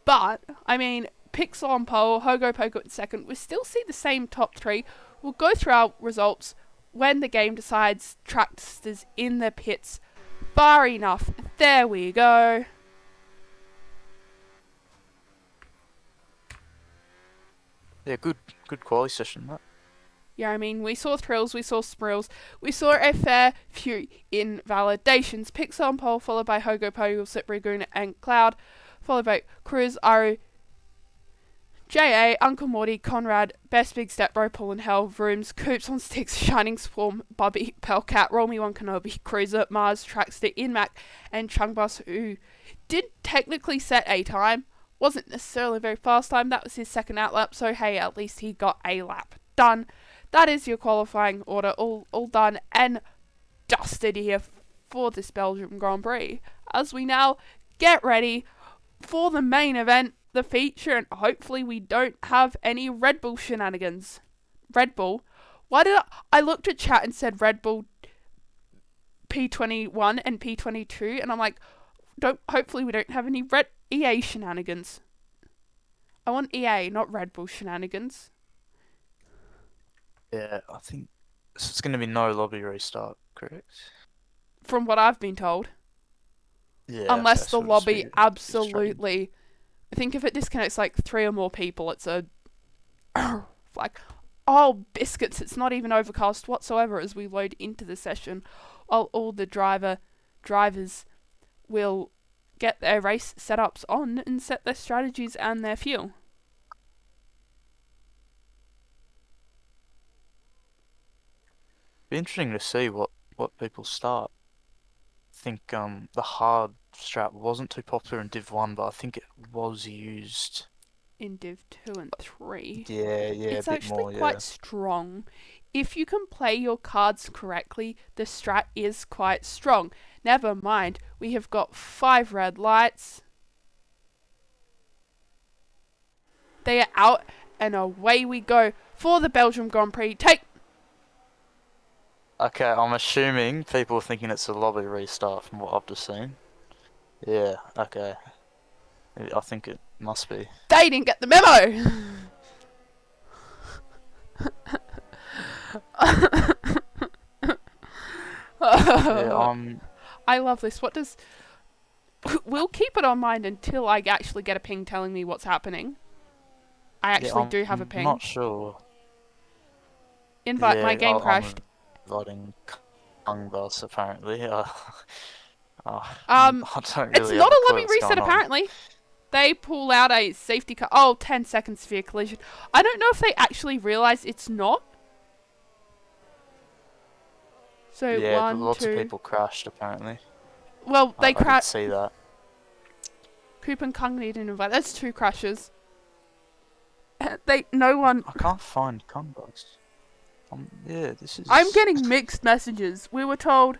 But, I mean, Mpixel on pole, Hogo Pogo in second. We still see the same top three. We'll go through our results when the game decides Tracksters in the pits. Far enough. There we go. Yeah, good quality session, that. Yeah, I mean, we saw thrills, we saw sprills, we saw a fair few invalidations. Mpixel on pole, followed by Hogo Pogo, Slippery Goon, and Cloud, followed by Cruz, Aru, J.A., Uncle Morty, Conrad, Best Big Step Bro, Paul and Hell, Rooms, Coops on Sticks, Shining Swarm, Bubby, Pelcat, Roll Me One Kenobi, Cruiser, Mars, Trackster, Inmac, and Chungbus, who did technically set a time. Wasn't necessarily a very fast time. That was his second out lap, so hey, at least he got a lap done. That is your qualifying order, all done and dusted here for this Belgium Grand Prix. As we now get ready for the main event, the feature, and hopefully we don't have any Red Bull shenanigans. Red Bull? Why did I looked at chat and said Red Bull P21 and P22, and I'm like, hopefully we don't have any Red EA shenanigans. I want EA, not Red Bull shenanigans. Yeah, I think it's going to be no lobby restart, correct? From what I've been told. Yeah. Unless okay, the so it'll just lobby be absolutely... I think if it disconnects like 3 or more people, it's a... like, oh, biscuits, it's not even overcast whatsoever as we load into the session. While all the drivers will get their race setups on and set their strategies and their fuel. Be interesting to see what people start. I think the hard strat wasn't too popular in Div 1, but I think it was used In Div 2 and 3. Yeah, It's a bit actually more, yeah. quite strong. If you can play your cards correctly, the strat is quite strong. Never mind, we have got 5 red lights. They are out, and away we go for the Belgium Grand Prix. Okay, I'm assuming people are thinking it's a lobby restart from what I've just seen. Yeah, okay. I think it must be. They didn't get the memo! Yeah, I love this. What does... We'll keep it on mind until I actually get a ping telling me what's happening. I actually do have a ping. I'm not sure. Invite, Yeah, my game crashed. I'm inviting Kungbus, apparently. I Um, don't It's really not have a clue lobby what's reset, going on. apparently. They pull out a safety car. Oh, 10 seconds for your collision. I don't know if they actually realise it's not. So, Yeah, but 1, lots 2... of people crashed, apparently. Well, they I did crashed. see that. Coop and Kung need an invite. That's 2 crashes. No one... I can't find Kungbus. Yeah, this is... I'm getting mixed messages. We were told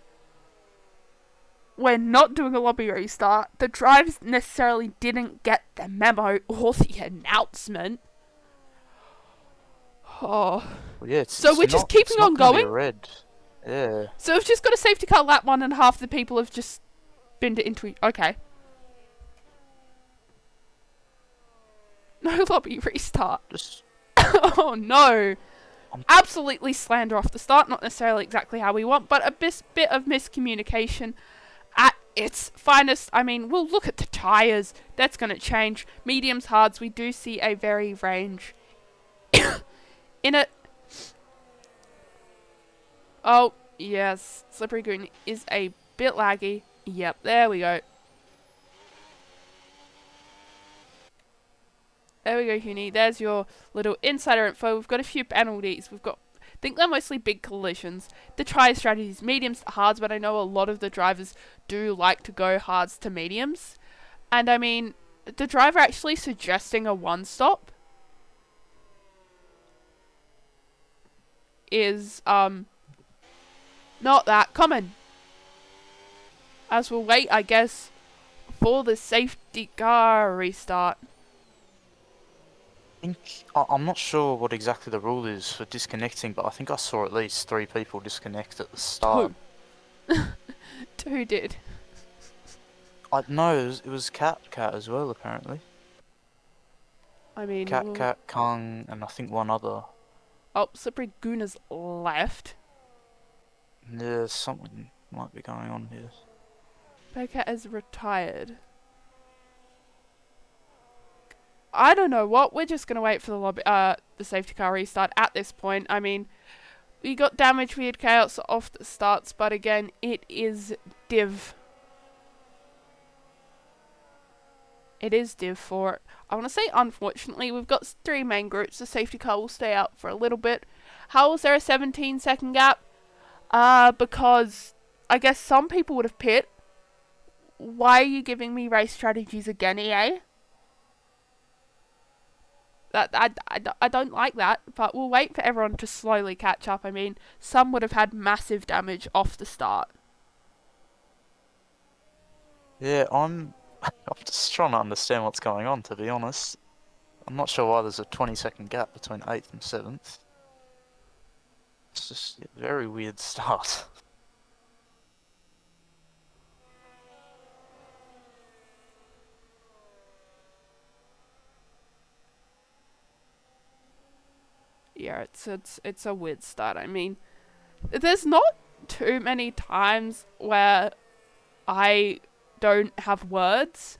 we're not doing a lobby restart. The drivers necessarily didn't get the memo or the announcement. Oh. Well, yeah, So it's we're just not- keeping it's not on gonna be going? a red. Yeah. So we've just got a safety car lap 1 and half the people have just been into... Okay. No lobby restart. Just... Oh no. I'm- Absolutely slander off the start. Not necessarily exactly how we want, but a bit of miscommunication at its finest. I mean, we'll look at the tyres. That's going to change. Mediums, hards, we do see a very range in it. Oh, yes. Slippery Goon is a bit laggy. Yep, there we go. There we go, Huni. There's your little insider info. We've got a few penalties. I think they're mostly big collisions. The try strategies, mediums to hards, but I know a lot of the drivers do like to go hards to mediums. And I mean, the driver actually suggesting a one-stop is, not that common. As we'll wait, I guess, for the safety car restart. I'm not sure what exactly the rule is for disconnecting, but I think I saw at least 3 people disconnect at the start. Two did. I know it was Cat as well apparently. I mean, Cat, Kung, and I think one other. Oh, Slippery Goon has left. Yeah, something might be going on here. Bearcat has retired. I don't know what. We're just gonna wait for the safety car restart at this point. I mean, we got damage, we had chaos off the starts, but again, it is Div. It is Div 4. I want to say, unfortunately, we've got 3 main groups. The safety car will stay out for a little bit. How was there a 17-second gap? Because I guess some people would have pit. Why are you giving me race strategies again, EA? I don't like that, but we'll wait for everyone to slowly catch up. I mean, some would have had massive damage off the start. Yeah, I'm just trying to understand what's going on, to be honest. I'm not sure why there's a 20-second gap between 8th and 7th. It's just a very weird start. Yeah, it's a weird start. I mean, there's not too many times where I don't have words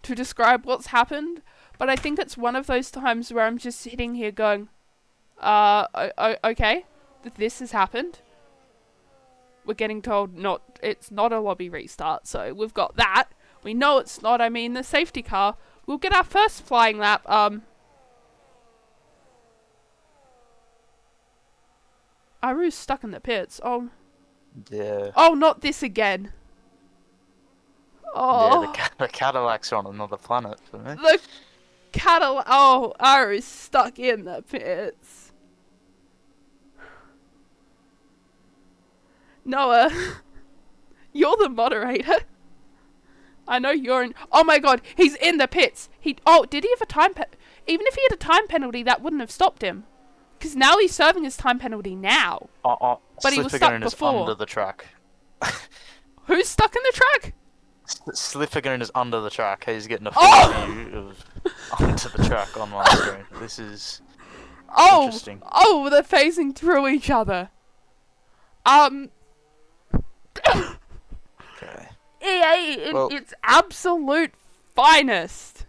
to describe what's happened, but I think it's one of those times where I'm just sitting here going, okay, this has happened. We're getting told it's not a lobby restart, so we've got that. We know it's not. I mean, the safety car. We'll get our first flying lap. Aru's stuck in the pits. Oh. Yeah. Oh, not this again. Oh. Yeah, the Cadillacs are on another planet for me. The Cadillac. Oh, Aru's stuck in the pits. Noah, you're the moderator. I know you're in. Oh my god, he's in the pits. Did he have a time even if he had a time penalty, that wouldn't have stopped him. Because now he's serving his time penalty now. But he was stuck before. Under the track. Who's stuck in the track? Slippergoon is under the track. He's getting a full view of onto the track on my screen. This is interesting. Oh, they're phasing through each other. Okay. EA in its absolute finest.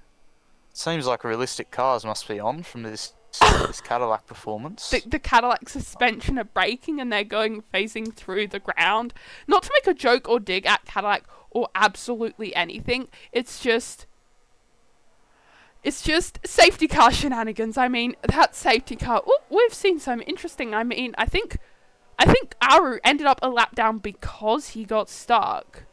Seems like realistic cars must be on from this Cadillac performance. The Cadillac suspension are braking and they're going phasing through the ground. Not to make a joke or dig at Cadillac or absolutely anything. It's just safety car shenanigans. I mean, that safety car. We've seen some interesting. I mean, I think Aru ended up a lap down because he got stuck.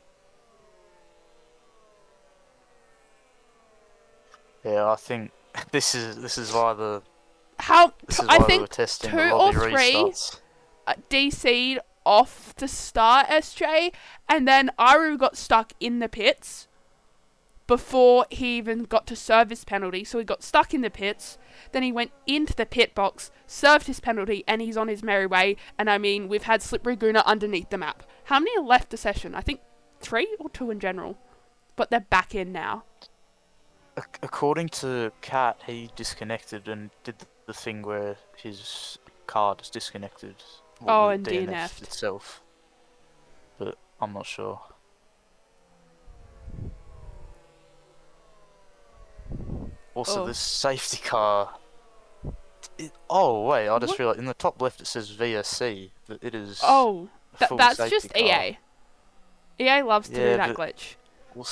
Yeah, I think this is why the. I think 2 or 3 DC'd off the start, SJ, and then Aru got stuck in the pits before he even got to serve his penalty. So he got stuck in the pits, then he went into the pit box, served his penalty, and he's on his merry way. And I mean, we've had Slippery Gooner underneath the map. How many are left the session? I think 3 or 2 in general, but they're back in now. According to Cat, he disconnected and did the thing where his car just disconnected. And DNF'd itself. But I'm not sure. Also, this safety car, Oh wait, I just What? realised in the top left it says VSC. That it is Oh, a full that's safety just car. EA. EA loves to do Yeah, that but glitch. we'll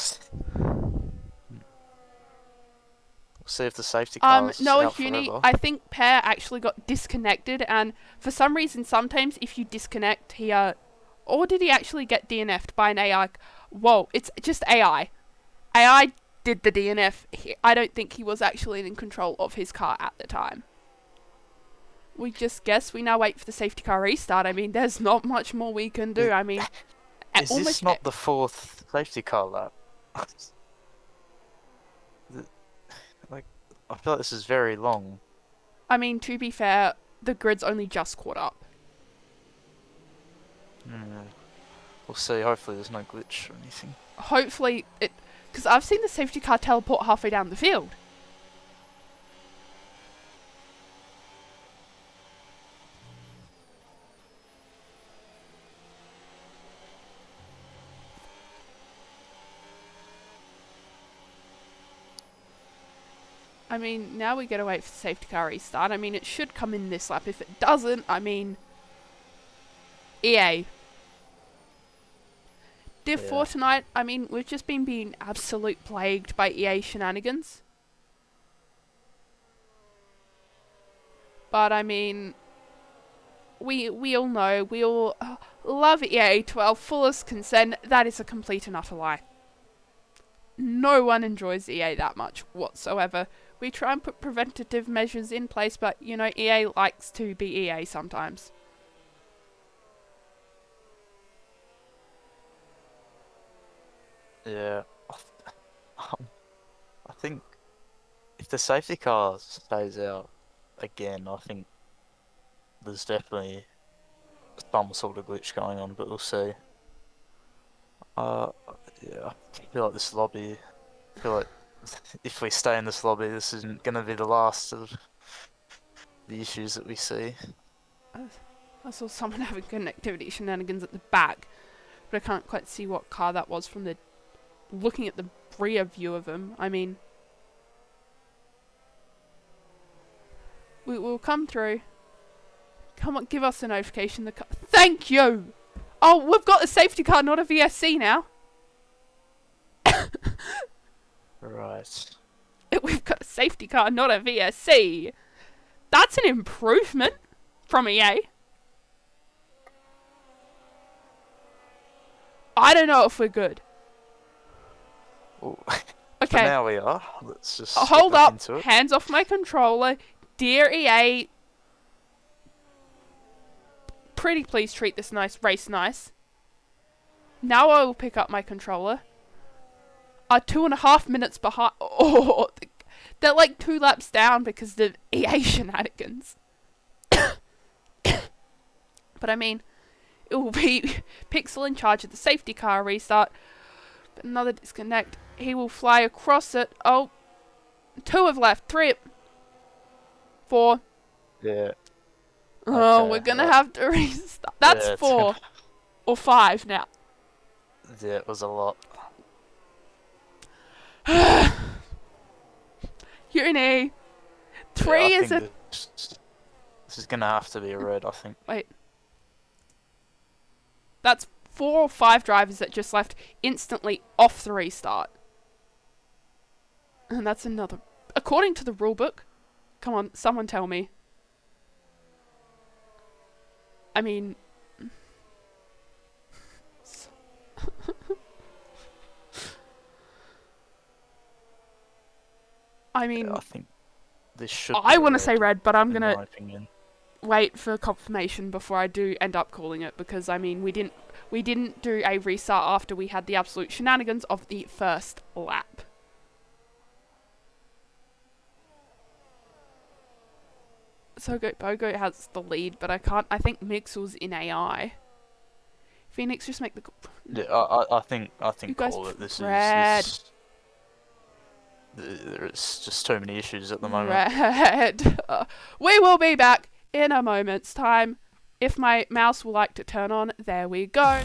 see if the safety car's Noah out Huni, forever. I think Pear actually got disconnected, and for some reason, sometimes if you disconnect, or did he actually get DNF'd by an AI? Whoa, it's just AI. AI did the DNF. I don't think he was actually in control of his car at the time. We just guess. We now wait for the safety car restart. I mean, there's not much more we can do. I mean, Is this not the fourth safety car lap? Like, I feel like this is very long. I mean, to be fair, the grid's only just caught up. We'll see. Hopefully, there's no glitch or anything. Hopefully, because I've seen the safety car teleport halfway down the field. I mean, now we gotta wait for the safety car restart. I mean, it should come in this lap. If it doesn't, I mean, EA. Div 4 tonight, I mean, we've just been being absolute plagued by EA shenanigans. But I mean, we all know, we all love EA to our fullest consent. That is a complete and utter lie. No one enjoys EA that much whatsoever. We try and put preventative measures in place, but you know, EA likes to be EA sometimes. Yeah. I think if the safety car stays out again, I think there's definitely some sort of glitch going on, but we'll see. Yeah, I feel like this lobby. I feel like if we stay in this lobby, this isn't gonna be the last of the issues that we see. I saw someone having connectivity shenanigans at the back, but I can't quite see what car that was from looking at the rear view of him. I mean, we will come through. Come on, give us a notification. Thank you! Oh, we've got a safety car, not a VSC now. Right. We've got a safety car, not a VSC. That's an improvement from EA. I don't know if we're good. Ooh. Okay. For now we are. Let's just Hold get back up. into it. Hands off my controller. Dear EA, pretty please treat this race nice. Now I will pick up my controller. 2.5 minutes behind. Oh, they're like 2 laps down because of EA shenanigans. But I mean, it will be Mpixel in charge of the safety car restart. But another disconnect. He will fly across it. Oh, 2 have left. 3, 4. Yeah. Oh, Okay, we're gonna right. have to restart. That's Yeah, it's 4 or 5 now. Yeah, it was a lot. Uni. 3 Yeah, I is think this is gonna have to be a red, I think. Wait. That's 4 or 5 drivers that just left instantly off the restart. And that's another. According to the rulebook. Come on, someone tell me. I mean. I mean. Yeah, I think this should. I want to say red, but I'm in gonna my opinion. wait for confirmation before I do end up calling it, because I mean we didn't do a restart after we had the absolute shenanigans of the first lap. So Bogo has the lead, but I think Mpixel's in AI. Phoenix, just make the. Yeah, I think You guys call it. This red. is. There's just too many issues at the moment. Red. We will be back in a moment's time. If my mouse will like to turn on, there we go.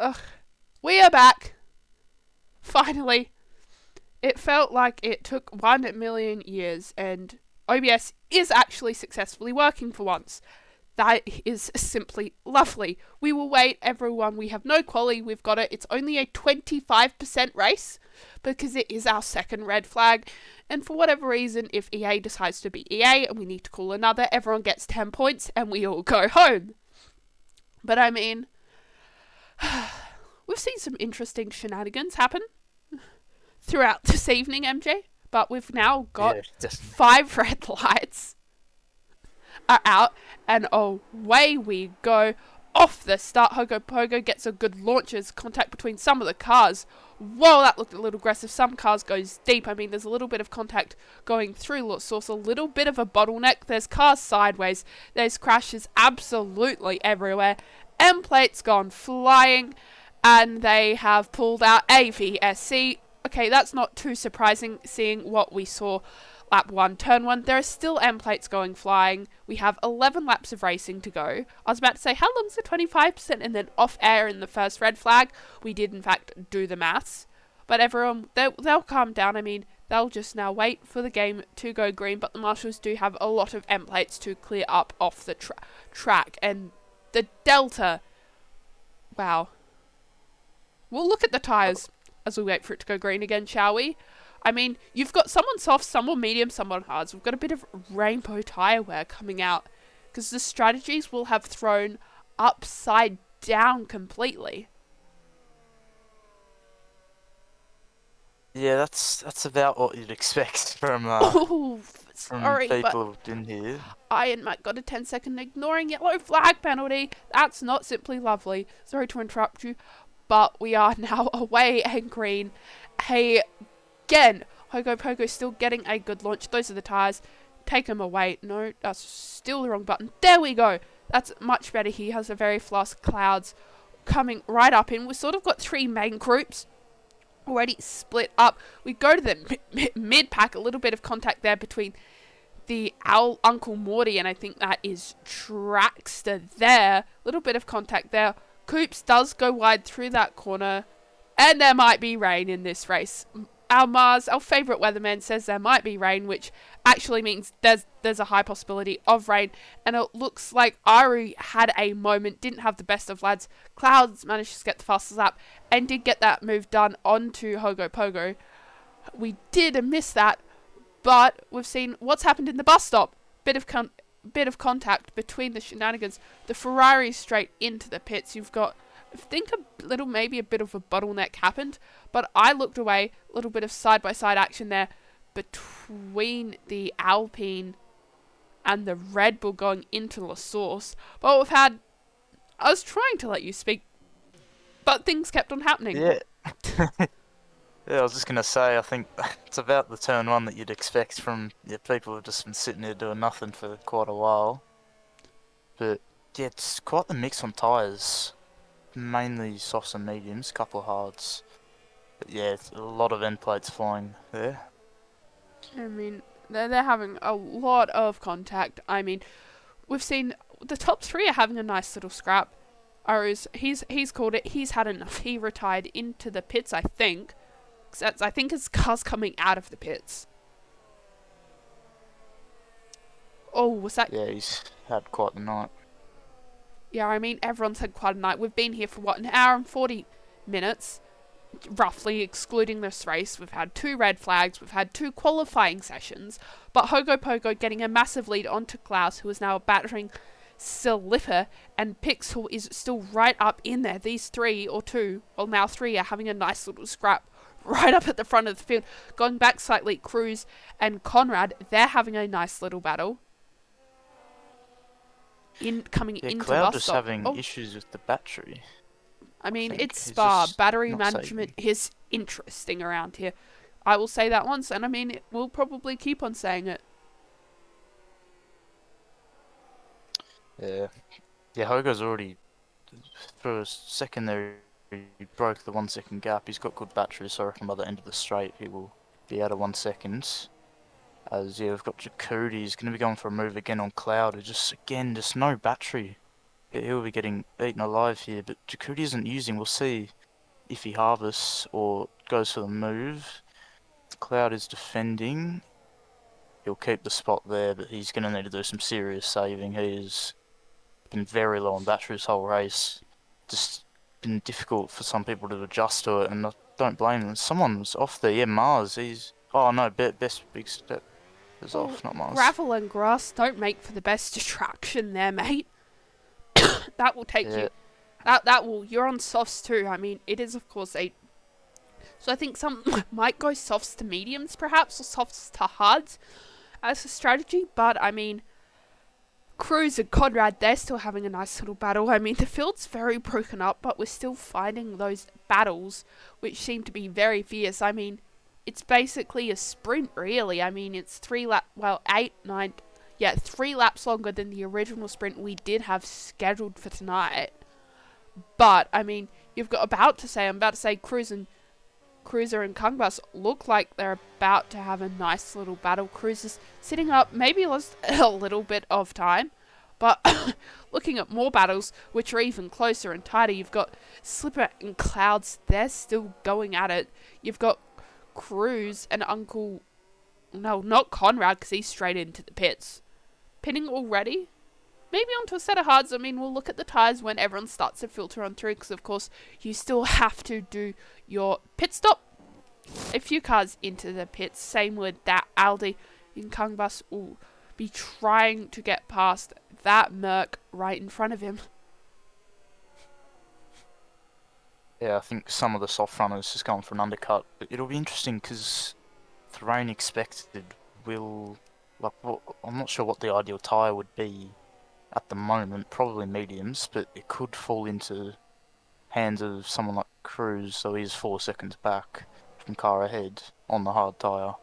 Ugh. We are back. Finally. It felt like it took 1 million years, and OBS is actually successfully working for once. That is simply lovely. We will wait, everyone. We have no quality. We've got it. It's only a 25% race because it is our second red flag. And for whatever reason, if EA decides to be EA and we need to call another, everyone gets 10 points and we all go home. But I mean, we've seen some interesting shenanigans happen throughout this evening, MJ. But we've now got 5 red lights are out, and away we go. Off the start, Hogo Pogo gets a good launcher's contact between some of the cars. Whoa, that looked a little aggressive. Some cars goes deep. I mean, there's a little bit of contact going through Lot Source, a little bit of a bottleneck. There's cars sideways. There's crashes absolutely everywhere. M-plate's gone flying, and they have pulled out AVSC. Okay, that's not too surprising, seeing what we saw lap 1, turn 1. There are still M-plates going flying. We have 11 laps of racing to go. I was about to say, how long's the 25%? And then off air in the first red flag, we did in fact do the maths. But everyone, they'll calm down. I mean, they'll just now wait for the game to go green. But the marshals do have a lot of M-plates to clear up off the track. And the Delta, wow. We'll look at the tyres as we wait for it to go green again, shall we? I mean, you've got some on soft, some on medium, some on hards. We've got a bit of rainbow tyre wear coming out because the strategies will have thrown upside down completely. Yeah, that's about what you'd expect from Sorry, people who've been here. Iron Matt got a 10-second ignoring yellow flag penalty. That's not simply lovely. Sorry to interrupt you, but we are now away and green. Hey, again, Hogo Pogo still getting a good launch. Those are the tyres. Take them away. No, that's still the wrong button. There we go. That's much better. He has a very fast Clouds coming right up in. We've sort of got 3 main groups already split up. We go to the mid-pack. A little bit of contact there between the Owl Uncle Morty, and I think that is Trackster there. A little bit of contact there. Coops does go wide through that corner, and there might be rain in this race. Our favourite weatherman, says there might be rain, which actually means there's a high possibility of rain. And it looks like Ari had a moment, didn't have the best of lads. Clouds managed to get the fastest lap and did get that move done onto Hogo Pogo. We did miss that, but we've seen what's happened in the bus stop. Bit of contact between the shenanigans. The Ferrari straight into the pits. You've got, I think maybe a bit of a bottleneck happened, but I looked away, a little bit of side-by-side action there between the Alpine and the Red Bull going into La Source. But I was trying to let you speak, but things kept on happening. Yeah. Yeah, I was just going to say, I think it's about the turn 1 that you'd expect from people who've just been sitting there doing nothing for quite a while. But yeah, it's quite the mix on tyres. Mainly softs and mediums, couple of hards. But yeah, it's a lot of end plates flying there. I mean, they're having a lot of contact. I mean, we've seen the top 3 are having a nice little scrap. He's called it. He's had enough. He retired into the pits, I think. I think his car's coming out of the pits. Oh, was that? Yeah, he's had quite the night. Yeah, I mean, everyone's had quite a night. We've been here for, an hour and 40 minutes, roughly, excluding this race. We've had 2 red flags. We've had 2 qualifying sessions. But Hogo Pogo getting a massive lead onto Klaus, who is now battering Slipper, and Mpixel is still right up in there. These 3, or 2, well, now 3 are having a nice little scrap right up at the front of the field. Going back slightly, Cruz and Conrad, they're having a nice little battle. Coming into Cloud bus just stop. having issues with the battery. I mean, it's he's Spa. just Battery not management saving. is interesting around here. I will say that once, and I mean, we'll probably keep on saying it. Yeah. Yeah, Hogo's already, for a second there, he broke the 1 second gap. He's got good battery, so I reckon by the end of the straight he will be out of 1 second. As yeah, we've got Jakudi, he's going to be going for a move again on Cloud. Just no battery. He'll be getting eaten alive here, but Jakudi isn't using. We'll see if he harvests or goes for the move. Cloud is defending. He'll keep the spot there, but he's going to need to do some serious saving. He is been very low on battery this whole race. Just been difficult for some people to adjust to it, and I don't blame them. Someone's off there. Yeah, Mars. Oh no, best big step is Well, off, not Mars. gravel and grass don't make for the best traction there, mate. That will take you. That will. You're on softs too. I mean, it is of course a. So I think some might go softs to mediums, perhaps, or softs to hards as a strategy. But I mean, Cruz and Conrad, they're still having a nice little battle. I mean, the field's very broken up, but we're still finding those battles, which seem to be very fierce. I mean, it's basically a sprint, really. I mean, it's 3 laps longer than the original sprint we did have scheduled for tonight. But, I mean, I'm about to say Cruiser and Kungbus look like they're about to have a nice little battle. Cruiser's sitting up, maybe lost a little bit of time, but looking at more battles, which are even closer and tighter, you've got Slipper and Clouds, they're still going at it. You've got Cruz and not Conrad, because he's straight into the pits. Pitting already? Maybe onto a set of hards. I mean, we'll look at the tyres when everyone starts to filter on through, because of course you still have to do your pit stop. A few cars into the pits. Same with that Aldi in Kungbus will be trying to get past that Merc right in front of him. Yeah, I think some of the soft runners just going for an undercut. But it'll be interesting because the rain expected I'm not sure what the ideal tyre would be at the moment. Probably mediums, but it could fall into hands of someone like Cruz, so he's 4 seconds back from car ahead on the hard tyre.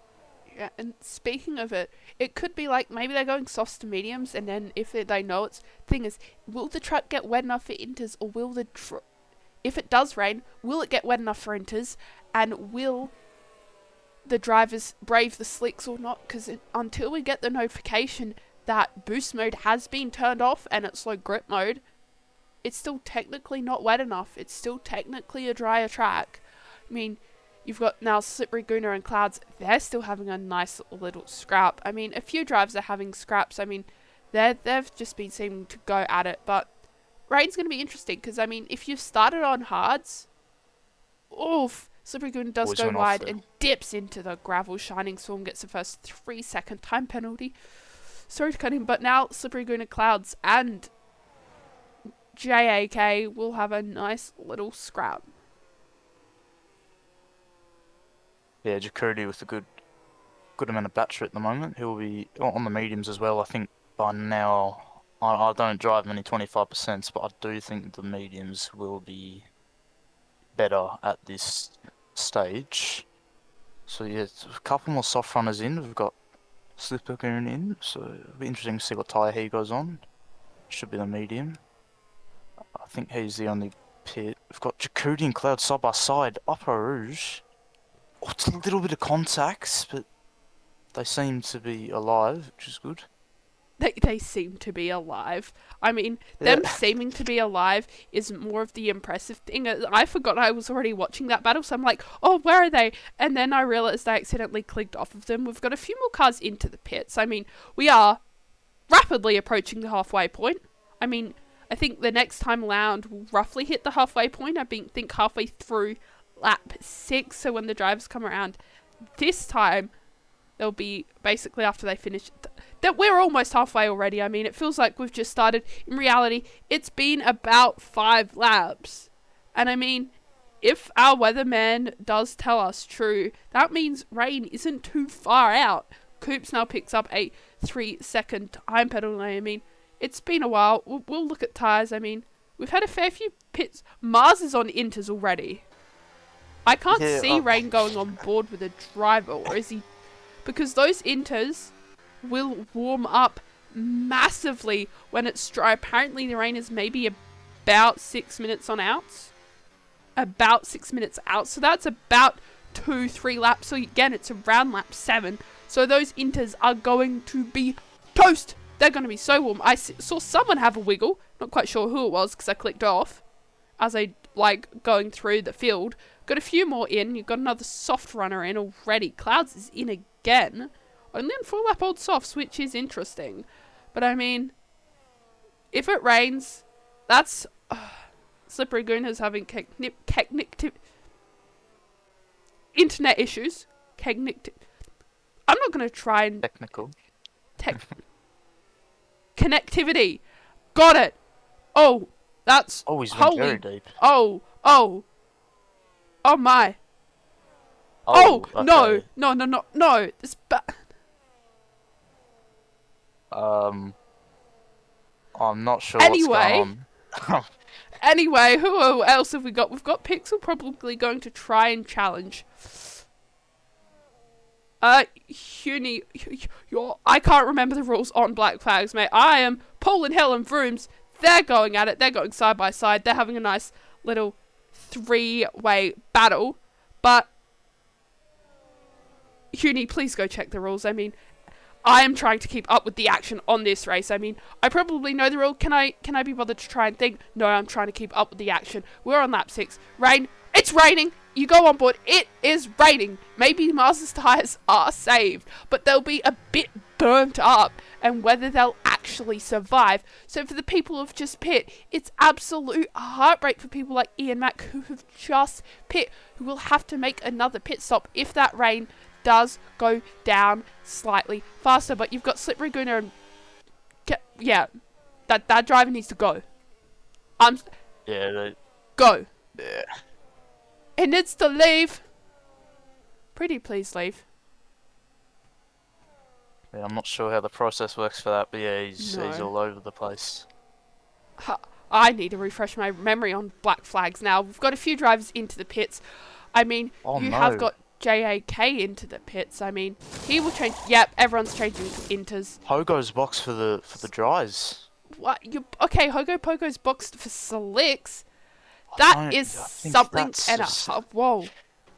Yeah, and speaking of it, it could be like maybe they're going softs to mediums, and then if they know it's... Thing is, will the track get wet enough for inters, or will if it does rain, will it get wet enough for inters, and will the drivers brave the slicks or not? Because until we get the notification that boost mode has been turned off and it's low grip mode, it's still technically not wet enough. It's still technically a drier track. I mean, you've got now Slippery Gooner and Clouds. They're still having a nice little scrap. I mean, a few drivers are having scraps. I mean, they've just been seeming to go at it. But rain's going to be interesting because, I mean, if you've started on hards, Slippery Gooner does go wide and dips into the gravel. Shining Storm gets the first 3-second time penalty. Sorry to cut him, but now Slippery Gooner, Clouds and JAK will have a nice little scrap. Yeah, Jacoby with a good amount of battery at the moment. He'll be on the mediums as well. I think by now, I don't drive many 25%, but I do think the mediums will be better at this stage. So yeah, a couple more soft runners in. We've got Slipper going in, so it'll be interesting to see what tyre he goes on. Should be the medium. I think he's the only pit. We've got Jacoby and Cloud side by side. Upper Rouge. Oh, it's a little bit of contacts, but they seem to be alive, which is good. They seem to be alive. I mean, them seeming to be alive is more of the impressive thing. I forgot I was already watching that battle, so I'm like, oh, where are they? And then I realised I accidentally clicked off of them. We've got a few more cars into the pits. I mean, we are rapidly approaching the halfway point. I mean, I think the next time around we'll roughly hit the halfway point. I think halfway through lap 6, so when the drivers come around this time, they'll be basically after they finish... that we're almost halfway already. I mean, it feels like we've just started. In reality, it's been about 5 laps. And I mean, if our weatherman does tell us true, that means rain isn't too far out. Coops now picks up a 3-second time penalty. I mean, it's been a while. We'll look at tyres. I mean, we've had a fair few pits. Mars is on inters already. I can't see Rain going on board with a driver, or is he... Because those inters will warm up massively when it's dry. Apparently the rain is maybe about 6 minutes on outs. About 6 minutes out. So that's about 2-3 laps. So again, it's around lap 7. So those inters are going to be toast. They're going to be so warm. I saw someone have a wiggle. Not quite sure who it was because I clicked off as I going through the field. Got a few more in. You've got another soft runner in already. Clouds is in again. Only on 4 lap old softs, which is interesting. But I mean, if it rains, that's Slippery Gooner's having internet issues. I'm not going to try and Technical. Connectivity. Got it. Oh, that's Oh, he's been very deep. Oh my. Okay. No. This I'm not sure Anyway. what's going on. Anyway, who else have we got? We've got Mpixel probably going to try and challenge. Huni, I can't remember the rules on Black Flags, mate. I am Paul and Helen Vrooms. They're going at it. They're going side by side. They're having a nice little 3-way battle. But Huni, please go check the rules. I mean, I am trying to keep up with the action on this race. I mean, I probably know the rule. Can I be bothered to try and think? No, I'm trying to keep up with the action. We're on lap 6. Rain. It's raining. You go on board. It is raining. Maybe Mars's tyres are saved, but they'll be a bit burnt up, and whether they'll actually survive. So for the people of just pit, it's absolute heartbreak for people like Ian Mack who have just pit, who will have to make another pit stop if that rain does go down slightly faster. But you've got Slippery Gooner and that driver needs to go. Go. Yeah. He needs to leave. Pretty please leave. Yeah, I'm not sure how the process works for that, but yeah, he's all over the place. I need to refresh my memory on Black Flags now. We've got a few drivers into the pits. I mean, have got JAK into the pits. I mean, he will change. Yep, everyone's changing to inters. Hogo's box for the dries. What? Okay, Hogo Pogo's boxed for slicks. That is something and a half. Whoa.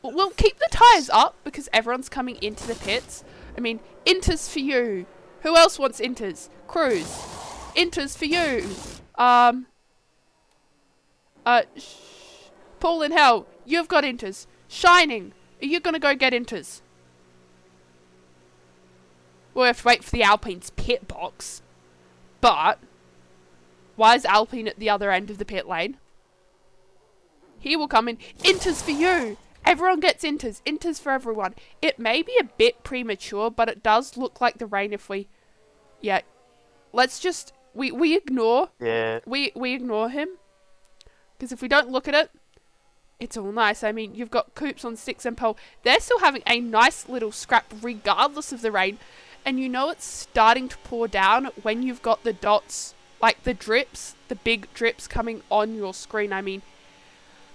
We'll keep the tyres up because everyone's coming into the pits. I mean, inters for you. Who else wants inters? Cruz. Inters for you. Paul in Hell, you've got inters. Shining, are you gonna go get inters? We'll have to wait for the Alpine's pit box. But why is Alpine at the other end of the pit lane? He will come in. Inters for you. Everyone gets inters. Inters for everyone. It may be a bit premature, but it does look like the rain if we... Yeah. Let's just... We ignore... Yeah. We ignore him. Because if we don't look at it, it's all nice. I mean, you've got Coops on 6 and pole. They're still having a nice little scrap regardless of the rain. And you know it's starting to pour down when you've got the dots, like the drips, the big drips coming on your screen. I mean...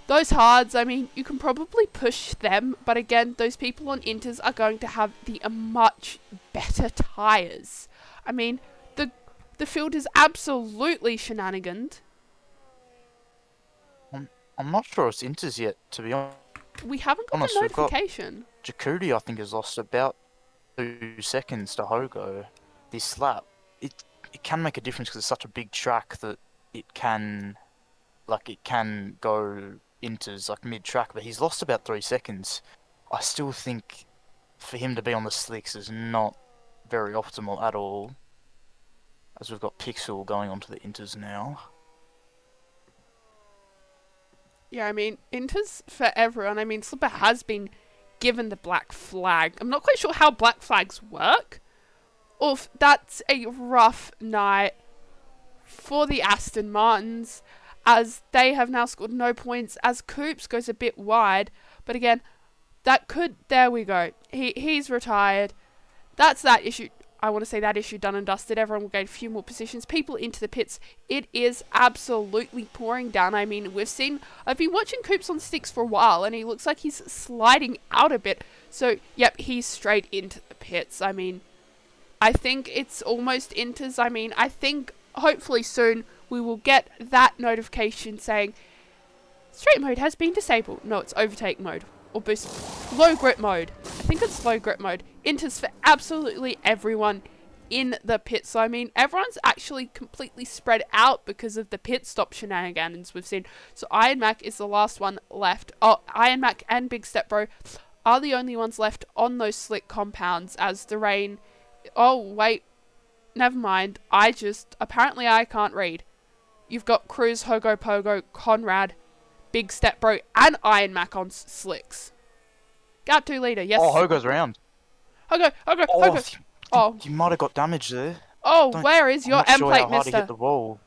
Those hards, I mean, you can probably push them, but again, those people on inters are going to have the much better tyres. I mean, the field is absolutely shenaniganed. I'm not sure it's inters yet, to be honest. We haven't got the notification. Jakudi, I think, has lost about 2 seconds to Hogo this lap. It can make a difference because it's such a big track that it can go inters like mid-track, but he's lost about 3 seconds. I still think for him to be on the slicks is not very optimal at all, as we've got Mpixel going onto the inters now. Yeah, I mean, inters for everyone. I mean, Slipper has been given the black flag. I'm not quite sure how black flags work, or if that's a rough night for the Aston Martins, as they have now scored no points, as Coops goes a bit wide. But again, there we go. He's retired. That's that issue. I want to say that issue done and dusted. Everyone will gain a few more positions. People into the pits. It is absolutely pouring down. I mean, I've been watching Coops on sticks for a while, and he looks like he's sliding out a bit. So, yep, he's straight into the pits. I mean, I think it's almost inters. I mean, I think hopefully soon we will get that notification saying straight mode has been disabled. No, it's overtake mode or boost. Low grip mode. I think it's low grip mode. Inters for absolutely everyone in the pit. So, I mean, everyone's actually completely spread out because of the pit stop shenanigans we've seen. So, Iron Mac is the last one left. Oh, Iron Mac and Big Step Bro are the only ones left on those slick compounds as the rain... Oh, wait. Never mind. Apparently I can't read. you've got Cruz, Hogo Pogo, Conrad, Big Step Bro, and Iron Mac on slicks. Gap 2 leader, yes. Oh, Hogo's around. Hogo. Oh, Oh. you might have got damage there. Oh, where is your I'm not M sure plate, how hard to mister? hit the wall.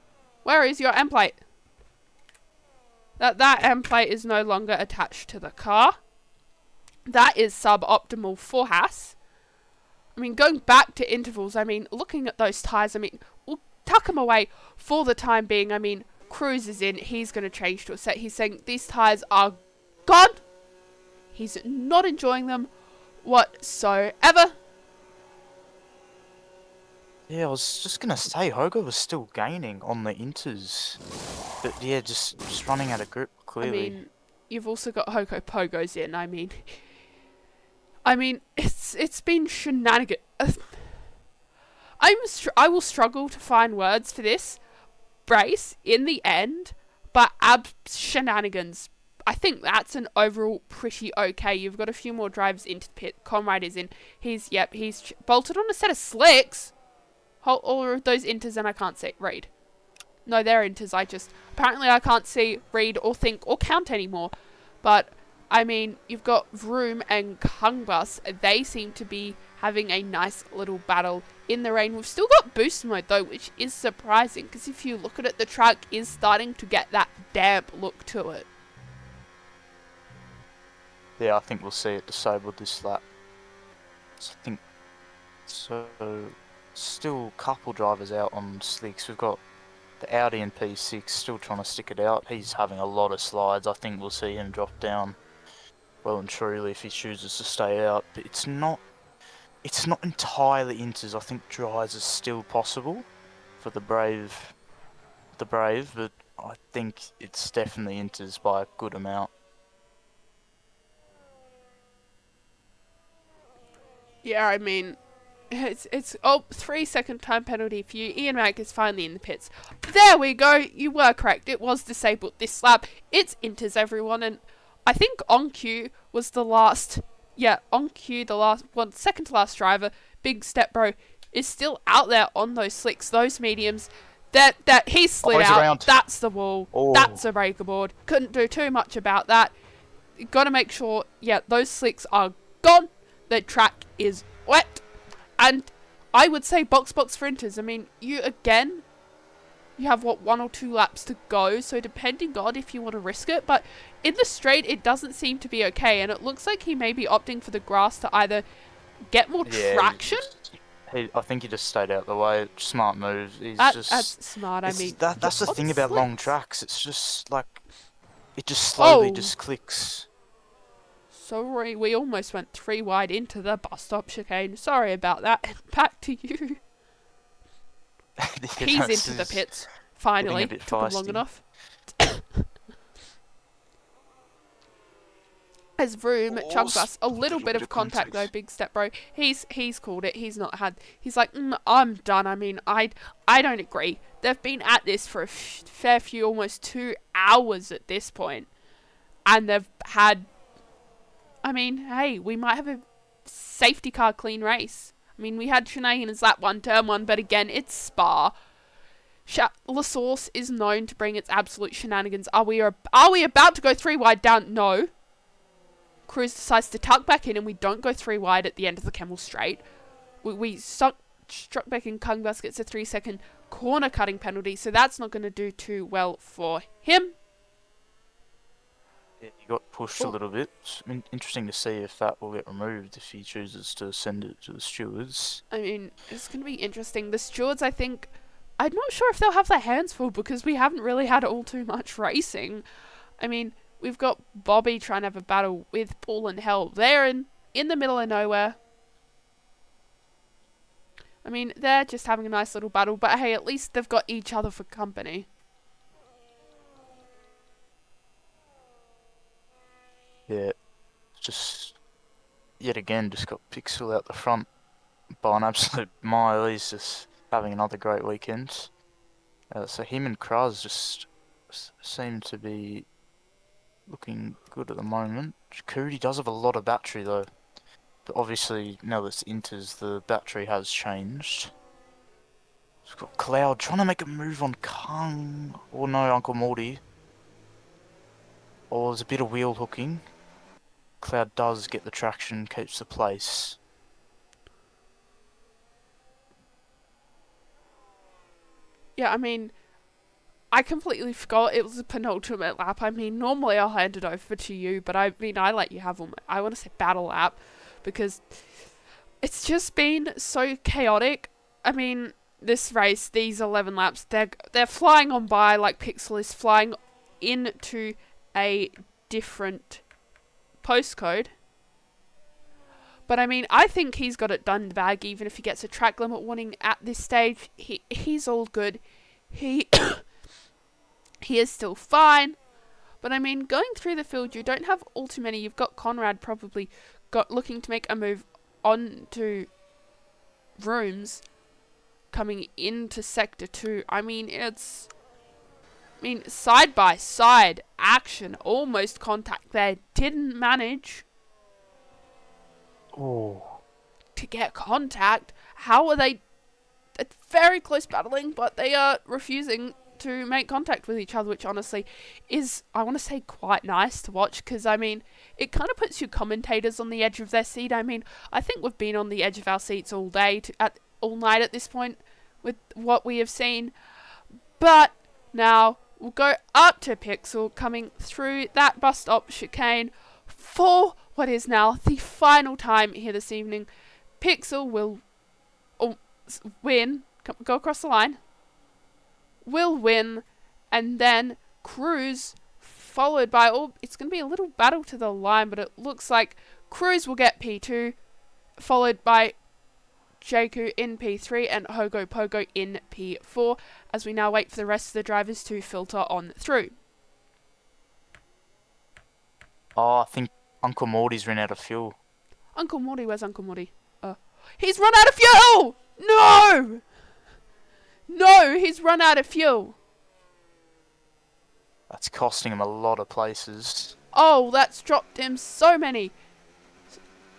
Where is your M plate? That M plate is no longer attached to the car. That is suboptimal for Haas. I mean, going back to intervals, I mean, looking at those tyres, I mean, we'll tuck them away for the time being. I mean, Cruz is in. He's going to change to a set. He's saying these tyres are gone. He's not enjoying them whatsoever. Yeah, I was just gonna say, Hogo was still gaining on the inters. But yeah, just running out of grip, clearly. I mean, you've also got Hogo Pogos in. I mean, it's been shenanigan. I will struggle to find words for this race in the end, but shenanigans. I think that's an overall pretty okay. You've got a few more drives into the pit. Conrad is in. He's bolted on a set of slicks. All of those inters, and I can't read. No, they're inters. Apparently I can't see, read, or think, or count anymore. But, I mean, you've got Vroom and Kungbus. They seem to be having a nice little battle in the rain. We've still got boost mode, though, which is surprising. Because if you look at it, the track is starting to get that damp look to it. Yeah, I think we'll see it disabled this lap. So I think... So... Still a couple drivers out on slicks. We've got the Audi and P6 still trying to stick it out. He's having a lot of slides. I think we'll see him drop down well and truly if he chooses to stay out. But it's not entirely inters. I think dries is still possible for the brave, but I think it's definitely inters by a good amount. Yeah, I mean, it's 3-second time penalty for you. Ian Mack is finally in the pits. There we go. You were correct. It was disabled this lap. It's inters, everyone, and I think on cue was the last. Yeah, on cue second to last driver. Big Step Bro is still out there on those slicks, those mediums. That he slid out. Around. That's the wall. Oh. That's a breaker board. Couldn't do too much about that. You got to make sure. Yeah, those slicks are gone. The track is wet. And I would say box for inters. I mean, you have, 1 or 2 laps to go. So depending on if you want to risk it. But in the straight, it doesn't seem to be okay. And it looks like he may be opting for the grass to either get more traction. I think he just stayed out the way. Smart move. That's smart. I mean, that's the thing about slicks. long tracks. It's just like, it just slowly just clicks. Sorry, we almost went 3 wide into the bus stop chicane. Sorry about that. Back to you. He's into the pits. Finally. Took him long enough. As Vroom chugs us a little bit of contact though, Big Step Bro. He's called it. He's like, I'm done. I mean, I don't agree. They've been at this for a fair few, almost 2 hours at this point. And they've had... I mean, hey, we might have a safety car clean race. I mean, we had shenanigans that one, turn 1, but again, it's Spa. La Source is known to bring its absolute shenanigans. Are we about to go 3 wide down? No. Cruz decides to tuck back in and we don't go 3 wide at the end of the Camel Straight. We struck back in. Kungbus gets a 3-second corner cutting penalty, so that's not going to do too well for him. Yeah, he got pushed a little bit. It's interesting to see if that will get removed if he chooses to send it to the stewards. I mean, it's going to be interesting. The stewards, I think, I'm not sure if they'll have their hands full because we haven't really had all too much racing. I mean, we've got Bobby trying to have a battle with Paul and Hell. They're in the middle of nowhere. I mean, they're just having a nice little battle, but hey, at least they've got each other for company. Yeah, just yet again just got Mpixel out the front by an absolute mile. He's just having another great weekend. So him and Kraz just seem to be looking good at the moment. Kurudi does have a lot of battery though, but obviously now that it's inters, the battery has changed. We've got Cloud trying to make a move on Kung. Or no, Uncle Morty. Or there's a bit of wheel hooking. Cloud does get the traction, keeps the place. Yeah, I mean, I completely forgot it was a penultimate lap. I mean, normally I'll hand it over to you, but I mean, I let you have them. I want to say battle lap because it's just been so chaotic. I mean, this race, these 11 laps, they're flying on by like Mpixel is flying into a different postcode. But I mean, I think he's got it done in the bag, even if he gets a track limit warning at this stage. He's all good. He he is still fine. But I mean, going through the field, you don't have all too many. You've got Conrad probably looking to make a move onto Rooms coming into Sector 2. I mean, side by side action, almost contact there. Didn't manage Oh. to get contact. How are they? It's very close battling, but they are refusing to make contact with each other, which honestly is, I want to say, quite nice to watch, because I mean, it kind of puts your commentators on the edge of their seat. I mean, I think we've been on the edge of our seats all day, all night at this point, with what we have seen. But now we'll go up to Mpixel, coming through that bus stop chicane for what is now the final time here this evening. Mpixel will win, go across the line, will win, and then Cruz, followed by, it's going to be a little battle to the line, but it looks like Cruz will get P2, followed by Jaku in P3 and Hogo Pogo in P4, as we now wait for the rest of the drivers to filter on through. Oh, I think Uncle Morty's run out of fuel. Uncle Morty, where's Uncle Morty? He's run out of fuel! No! No, he's run out of fuel. That's costing him a lot of places. Oh, that's dropped him so many.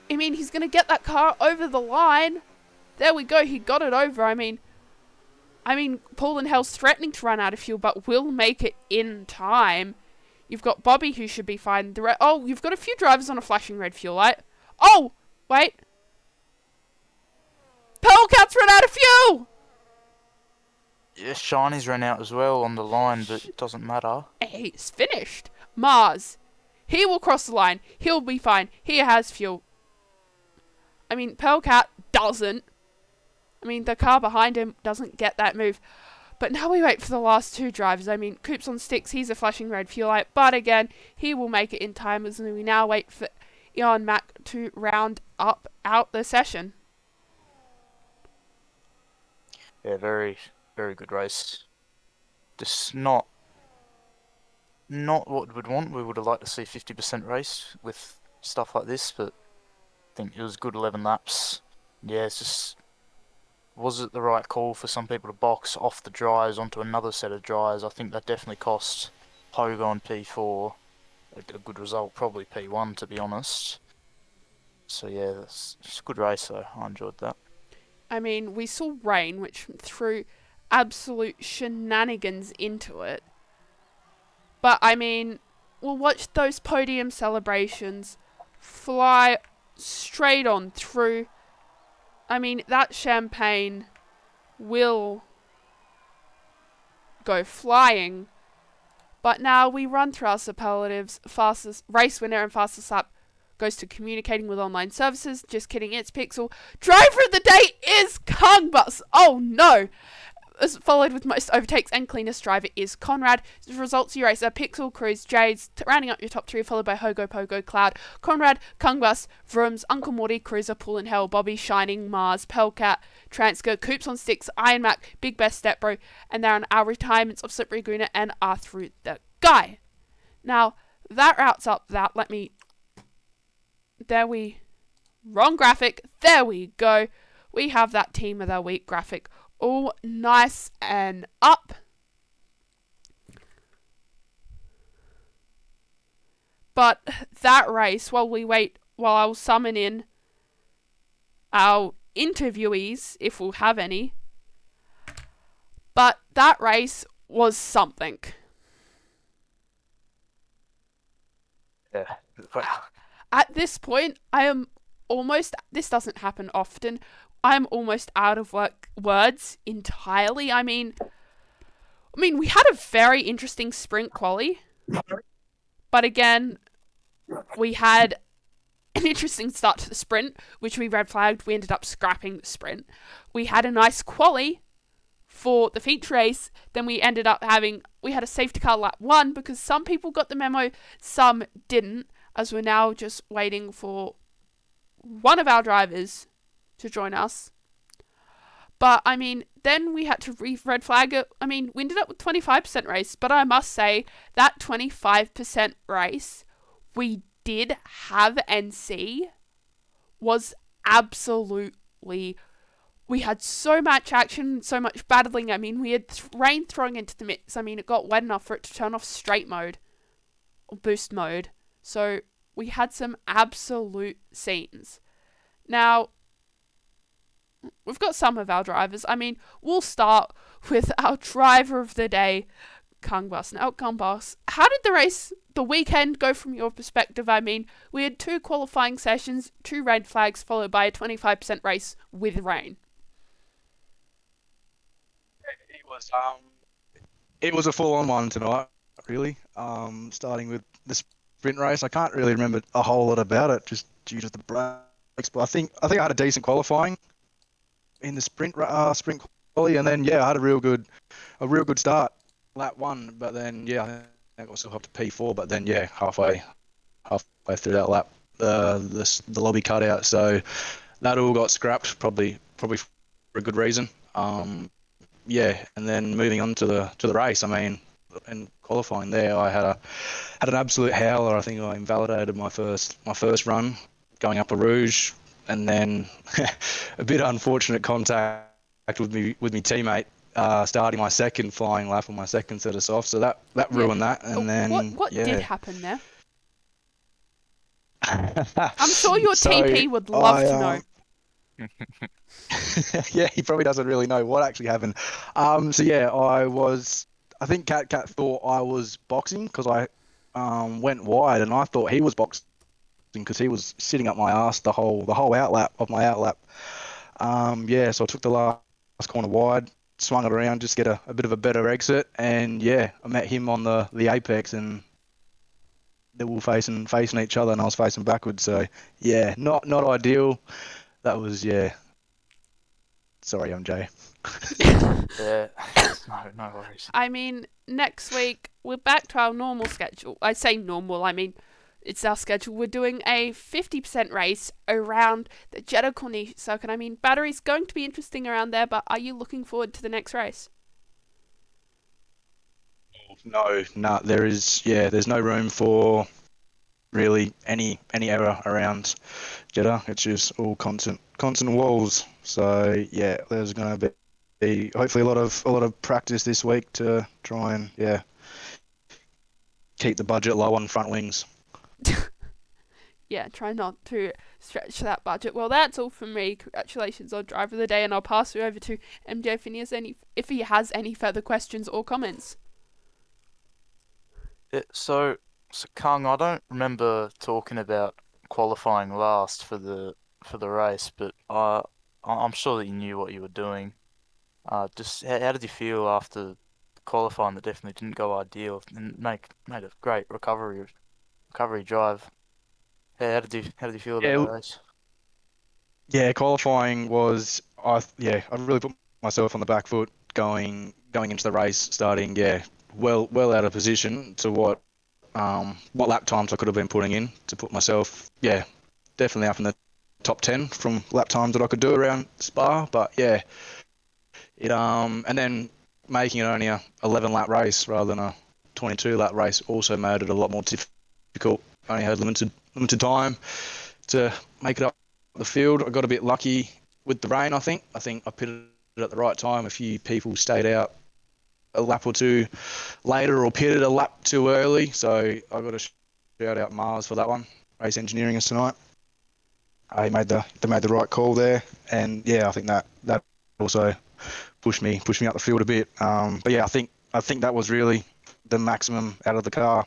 I mean, he's going to get that car over the line. There we go, he got it over. I mean, Paul and Hell's threatening to run out of fuel, but will make it in time. You've got Bobby, who should be fine. You've got a few drivers on a flashing red fuel light. Oh, wait. Pearlcat's run out of fuel! Yeah, Shiny's run out as well on the line, but it doesn't matter. He's finished. Mars. He will cross the line. He'll be fine. He has fuel. I mean, Pearlcat doesn't. I mean, the car behind him doesn't get that move. But now we wait for the last two drivers. I mean, Coops on sticks, he's a flashing red fuel light. But again, he will make it in time as we now wait for Eon Mac to round out the session. Yeah, very, very good race. Just not what we'd want. We would have liked to see 50% race with stuff like this, but I think it was good 11 laps. Yeah, it's just, was it the right call for some people to box off the dryers onto another set of dryers? I think that definitely cost Hogo on P4 a good result, probably P1 to be honest. So yeah, it's a good race though. I enjoyed that. I mean, we saw rain, which threw absolute shenanigans into it. But, I mean, we'll watch those podium celebrations fly straight on through. I mean, that champagne will go flying. But now we run through our superlatives. Fastest race winner and fastest lap goes to communicating with online services. Just kidding, it's Mpixel. Driver of the day is Kangbus. Oh no! As followed with most overtakes and cleanest driver is Conrad. The results of your race are Mpixel, Cruz, Jades, rounding up your top three, followed by Hogo, Pogo, Cloud, Conrad, Kangbus, Vrooms, Uncle Morty, Cruiser, Pool and Hell, Bobby, Shining, Mars, Pelcat, Transker, Coops on Sticks, Iron Mac, Big Best Step Bro, and they're on our retirements of Slippery Guna and are through the guy. Now, that routes up that. Wrong graphic. There we go. We have that team of the week graphic all nice and up. But that race, while I'll summon in our interviewees, if we'll have any, But that race was something. Yeah. Wow. At this point, I am almost, this doesn't happen often, I'm almost out of words entirely. I mean, we had a very interesting sprint quali, but again, we had an interesting start to the sprint, which we red flagged. We ended up scrapping the sprint. We had a nice quali for the feature race. Then we ended up we had a safety car lap 1 because some people got the memo, some didn't, as we're now just waiting for one of our drivers to join us. But I mean, then we had to red flag it. I mean, we ended up with 25% race, but I must say that 25% race we did have NC was absolutely. We had so much action, so much battling. I mean, we had rain throwing into the mix. I mean, it got wet enough for it to turn off straight mode or boost mode. So we had some absolute scenes. Now, we've got some of our drivers. I mean, we'll start with our driver of the day, Kangbus. Now, Kangbus, how did the weekend go from your perspective? I mean, we had 2 qualifying sessions, 2 red flags, followed by a 25% race with rain. It was a full-on one tonight, really. Starting with the sprint race, I can't really remember a whole lot about it, just due to the breaks. But I think I had a decent qualifying in the sprint quali, and then I had a real good start, lap 1. But then I think I got myself up to P4. But then halfway through that lap, the lobby cut out, so that all got scrapped, probably for a good reason. And then moving on to the race, I mean, in qualifying there, I had an absolute howler. I think I invalidated my first run going up a Rouge, and then a bit unfortunate contact with me teammate starting my second flying lap on my second set of softs, so that ruined that. And then what did happen there? I'm sure your TP would love to know. Yeah, he probably doesn't really know what actually happened. I think Cat thought I was boxing because I went wide, and I thought he was boxing because he was sitting up my ass the whole outlap of my outlap. So I took the last corner wide, swung it around, just get a bit of a better exit, and I met him on the apex, and they were facing each other, and I was facing backwards. So not ideal. That was Sorry, MJ. Yeah. No worries. I mean, next week we're back to our normal schedule. I say normal, I mean it's our schedule. We're doing a 50% race around the Jeddah Corniche circuit. I mean, battery's going to be interesting around there, but are you looking forward to the next race? No, there's no room for really any error around Jeddah. It's just all constant walls. So there's going to be hopefully a lot of practice this week to try and keep the budget low on front wings. Try not to stretch that budget. Well, that's all from me. Congratulations on driver of the day, and I'll pass you over to MJ if he has any further questions or comments. So Kang, I don't remember talking about qualifying last for the race, but I'm sure that you knew what you were doing. Just how did you feel after qualifying that definitely didn't go ideal and made a great recovery drive? How did you feel about the race? Yeah, qualifying was I really put myself on the back foot going into the race, starting well out of position to what lap times I could have been putting in to put myself definitely up in the top 10 from lap times that I could do around Spa. But it and then making it only a 11 lap race rather than a 22 lap race also made it a lot more difficult. I only had limited time to make it up the field. I got a bit lucky with the rain, I think. I pitted at the right time. A few people stayed out a lap or two later or pitted a lap too early. So I got to shout out Mars for that one. Race engineering us tonight. They made the right call there. And I think that also push me up the field a bit. But yeah, I think that was really the maximum out of the car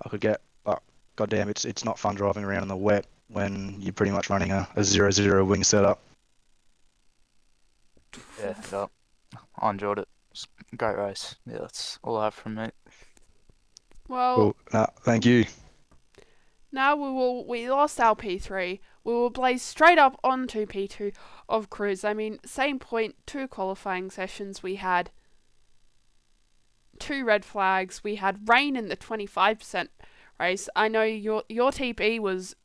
I could get. But goddamn, it's not fun driving around in the wet when you're pretty much running a 0-0 wing setup. Yeah, yeah. I enjoyed it. It's a great race. Yeah, that's all I have from me. Well, Cool. Thank you. now we lost our P3. We will blaze straight up onto P2 of Cruise. I mean, same point, 2 qualifying sessions. We had 2 red flags. We had rain in the 25% race. I know your TP was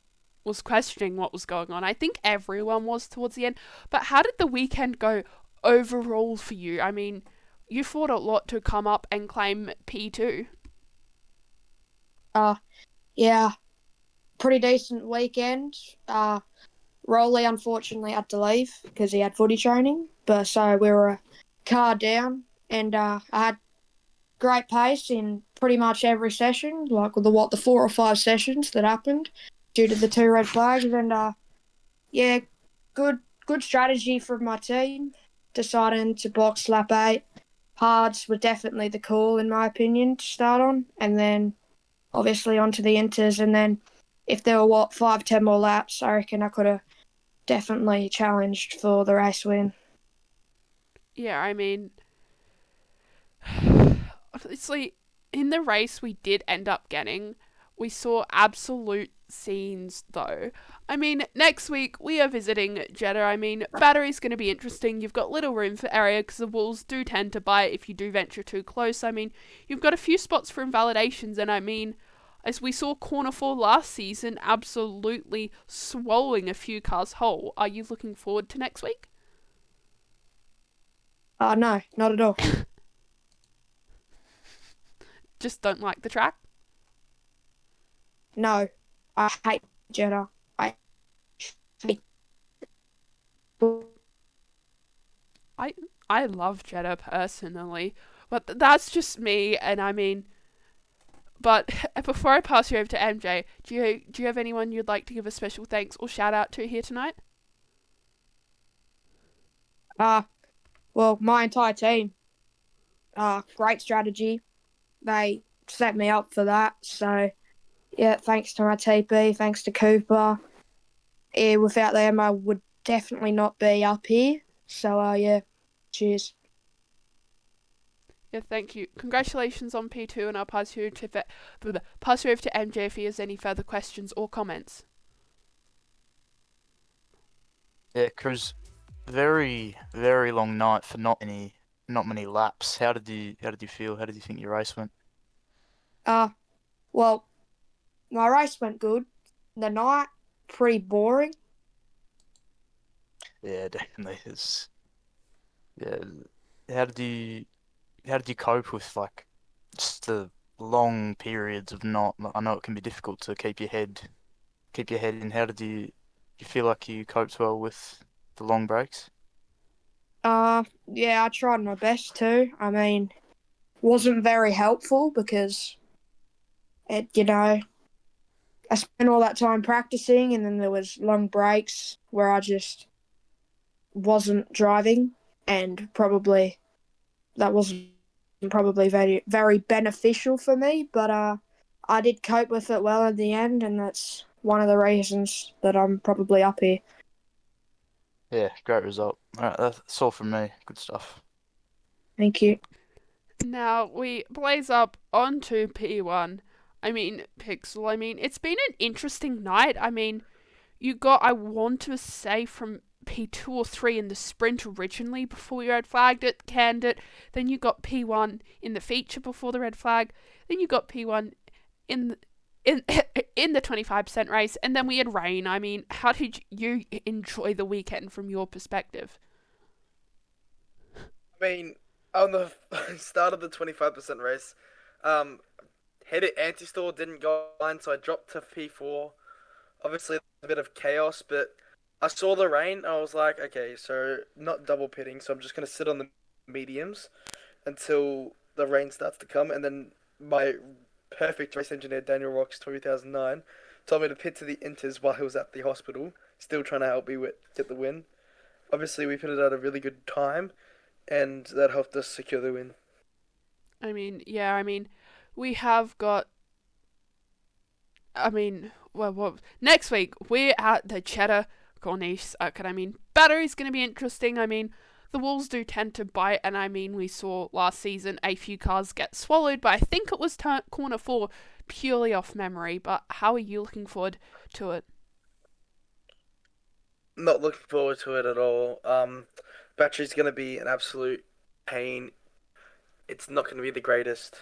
questioning what was going on. I think everyone was towards the end. But how did the weekend go overall for you? I mean, you fought a lot to come up and claim P2. Yeah, pretty decent weekend. Rolly unfortunately had to leave because he had footy training, but so we were a car down, and I had great pace in pretty much every session, like the 4 or 5 sessions that happened due to the 2 red flags, and yeah, good strategy from my team, deciding to box lap 8. Hards were definitely the call in my opinion to start on, and then obviously onto the inters, and then if there were 5-10 more laps, I reckon I could have definitely challenged for the race win. Yeah, I mean, obviously, in the race we did end up getting, we saw absolute scenes though. I mean, next week we are visiting Jeddah. I mean, battery's going to be interesting. You've got little room for area because the walls do tend to bite if you do venture too close. I mean, you've got a few spots for invalidations, and I mean, as we saw Corner 4 last season, absolutely swallowing a few cars whole. Are you looking forward to next week? No, not at all. Just don't like the track? No, I hate Jeddah. I hate. I love Jeddah personally, but that's just me. And I mean, but before I pass you over to MJ, do you have anyone you'd like to give a special thanks or shout out to here tonight? Well, my entire team. Great strategy. They set me up for that. So, yeah, thanks to my TP, thanks to Cooper. Yeah, without them, I would definitely not be up here. So, yeah, cheers. Yeah, thank you. Congratulations on P2, and I'll pass you over to MJ if he has any further questions or comments. Yeah, Cruz, very, very long night for not many laps. How did you feel? How did you think your race went? Well, my race went good. The night, pretty boring. Yeah, definitely. Yeah. How did you cope with like just the long periods of not? I know it can be difficult to keep your head in. How did you feel like you coped well with the long breaks? Yeah, I tried my best too. I mean, wasn't very helpful because I spent all that time practicing, and then there was long breaks where I just wasn't driving, and probably that wasn't probably very very beneficial for me. But I did cope with it well in the end, and that's one of the reasons that I'm probably up here. Yeah, great result. All right, that's all from me. Good stuff. Thank you. Now we blaze up onto P1. I mean, Pixel, I mean, it's been an interesting night. I mean, you got, I want to say, from P2 or 3 in the sprint originally before you red flagged it, canned it. Then you got P1 in the feature before the red flag. Then you got P1 in in in the 25% race, and then we had rain. I mean, how did you enjoy the weekend from your perspective? I mean, on the start of the 25% race, head it anti-stall didn't go on, so I dropped to P4. Obviously, a bit of chaos, but I saw the rain. I was like, okay, so not double pitting, so I'm just going to sit on the mediums until the rain starts to come. And then my perfect race engineer, Daniel Rocks 2009, told me to pit to the inters while he was at the hospital, still trying to help me get the win. Obviously, we pitted at a really good time. and that helped us secure the win. I mean, yeah, I mean, we have got. I mean, well, next week we're at the Cheddar Corniche Circuit. I mean, battery's going to be interesting. I mean, the walls do tend to bite, and I mean, we saw last season a few cars get swallowed, but I think it was corner 4 purely off memory. But how are you looking forward to it? Not looking forward to it at all. Battery's going to be an absolute pain. It's not going to be the greatest,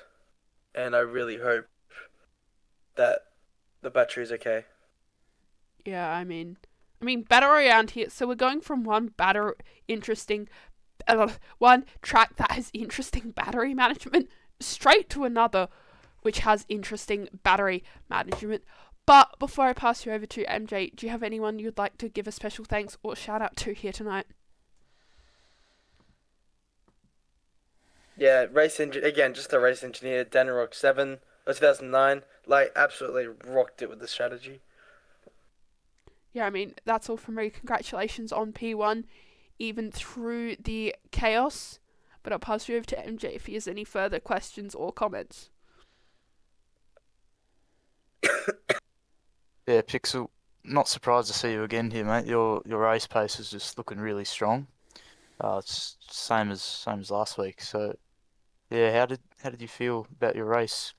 and I really hope that the battery's okay. Yeah, I mean, battery around here. So we're going from one one track that has interesting battery management straight to another, which has interesting battery management. But before I pass you over to MJ, do you have anyone you'd like to give a special thanks or shout out to here tonight? Yeah, again, just a race engineer, Danrock 7 or 2009, like absolutely rocked it with the strategy. Yeah, I mean, that's all from me. Congratulations on P1, even through the chaos. But I'll pass you over to MJ if he has any further questions or comments. Yeah, Pixel, not surprised to see you again here, mate. Your race pace is just looking really strong. It's same as last week. So yeah, how did you feel about your race?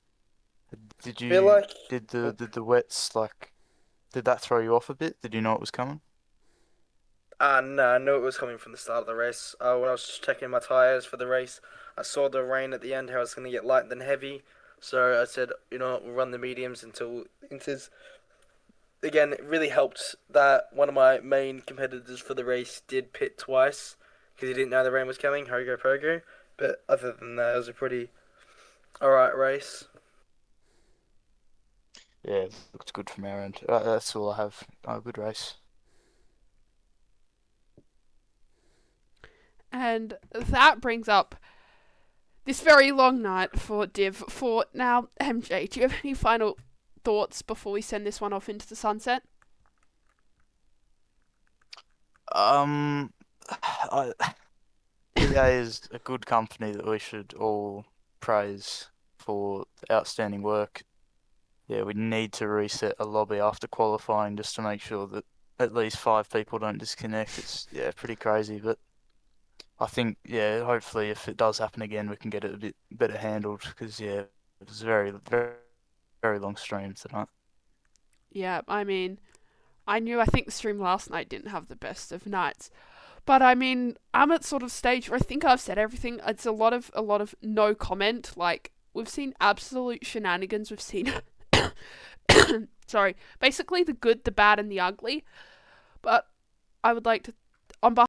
Did Feel you like did the wets like did that throw you off a bit? Did you know it was coming? no, I knew it was coming from the start of the race. When I was just checking my tires for the race, I saw the rain at the end, how it's going to get light and then heavy. So I said, you know what, we'll run the mediums until inters. Again, it really helped that one of my main competitors for the race did pit twice because he didn't know the rain was coming, Hogo Pogo. But other than that, it was a pretty alright race. Yeah, looked good from our end. That's all I have. Good race. And that brings up this very long night for Div 4. Now, MJ, do you have any final thoughts before we send this one off into the sunset? I, EA is a good company that we should all praise for outstanding work. Yeah, we need to reset a lobby after qualifying just to make sure that at least 5 people don't disconnect. It's pretty crazy, but I think hopefully if it does happen again, we can get it a bit better handled because it was very very very long stream tonight. Yeah, I mean, I think the stream last night didn't have the best of nights. But I mean, I'm at sort of stage where I think I've said everything. It's a lot of no comment. Like, we've seen absolute shenanigans. We've seen sorry, basically the good, the bad, and the ugly. But I would like to, on behalf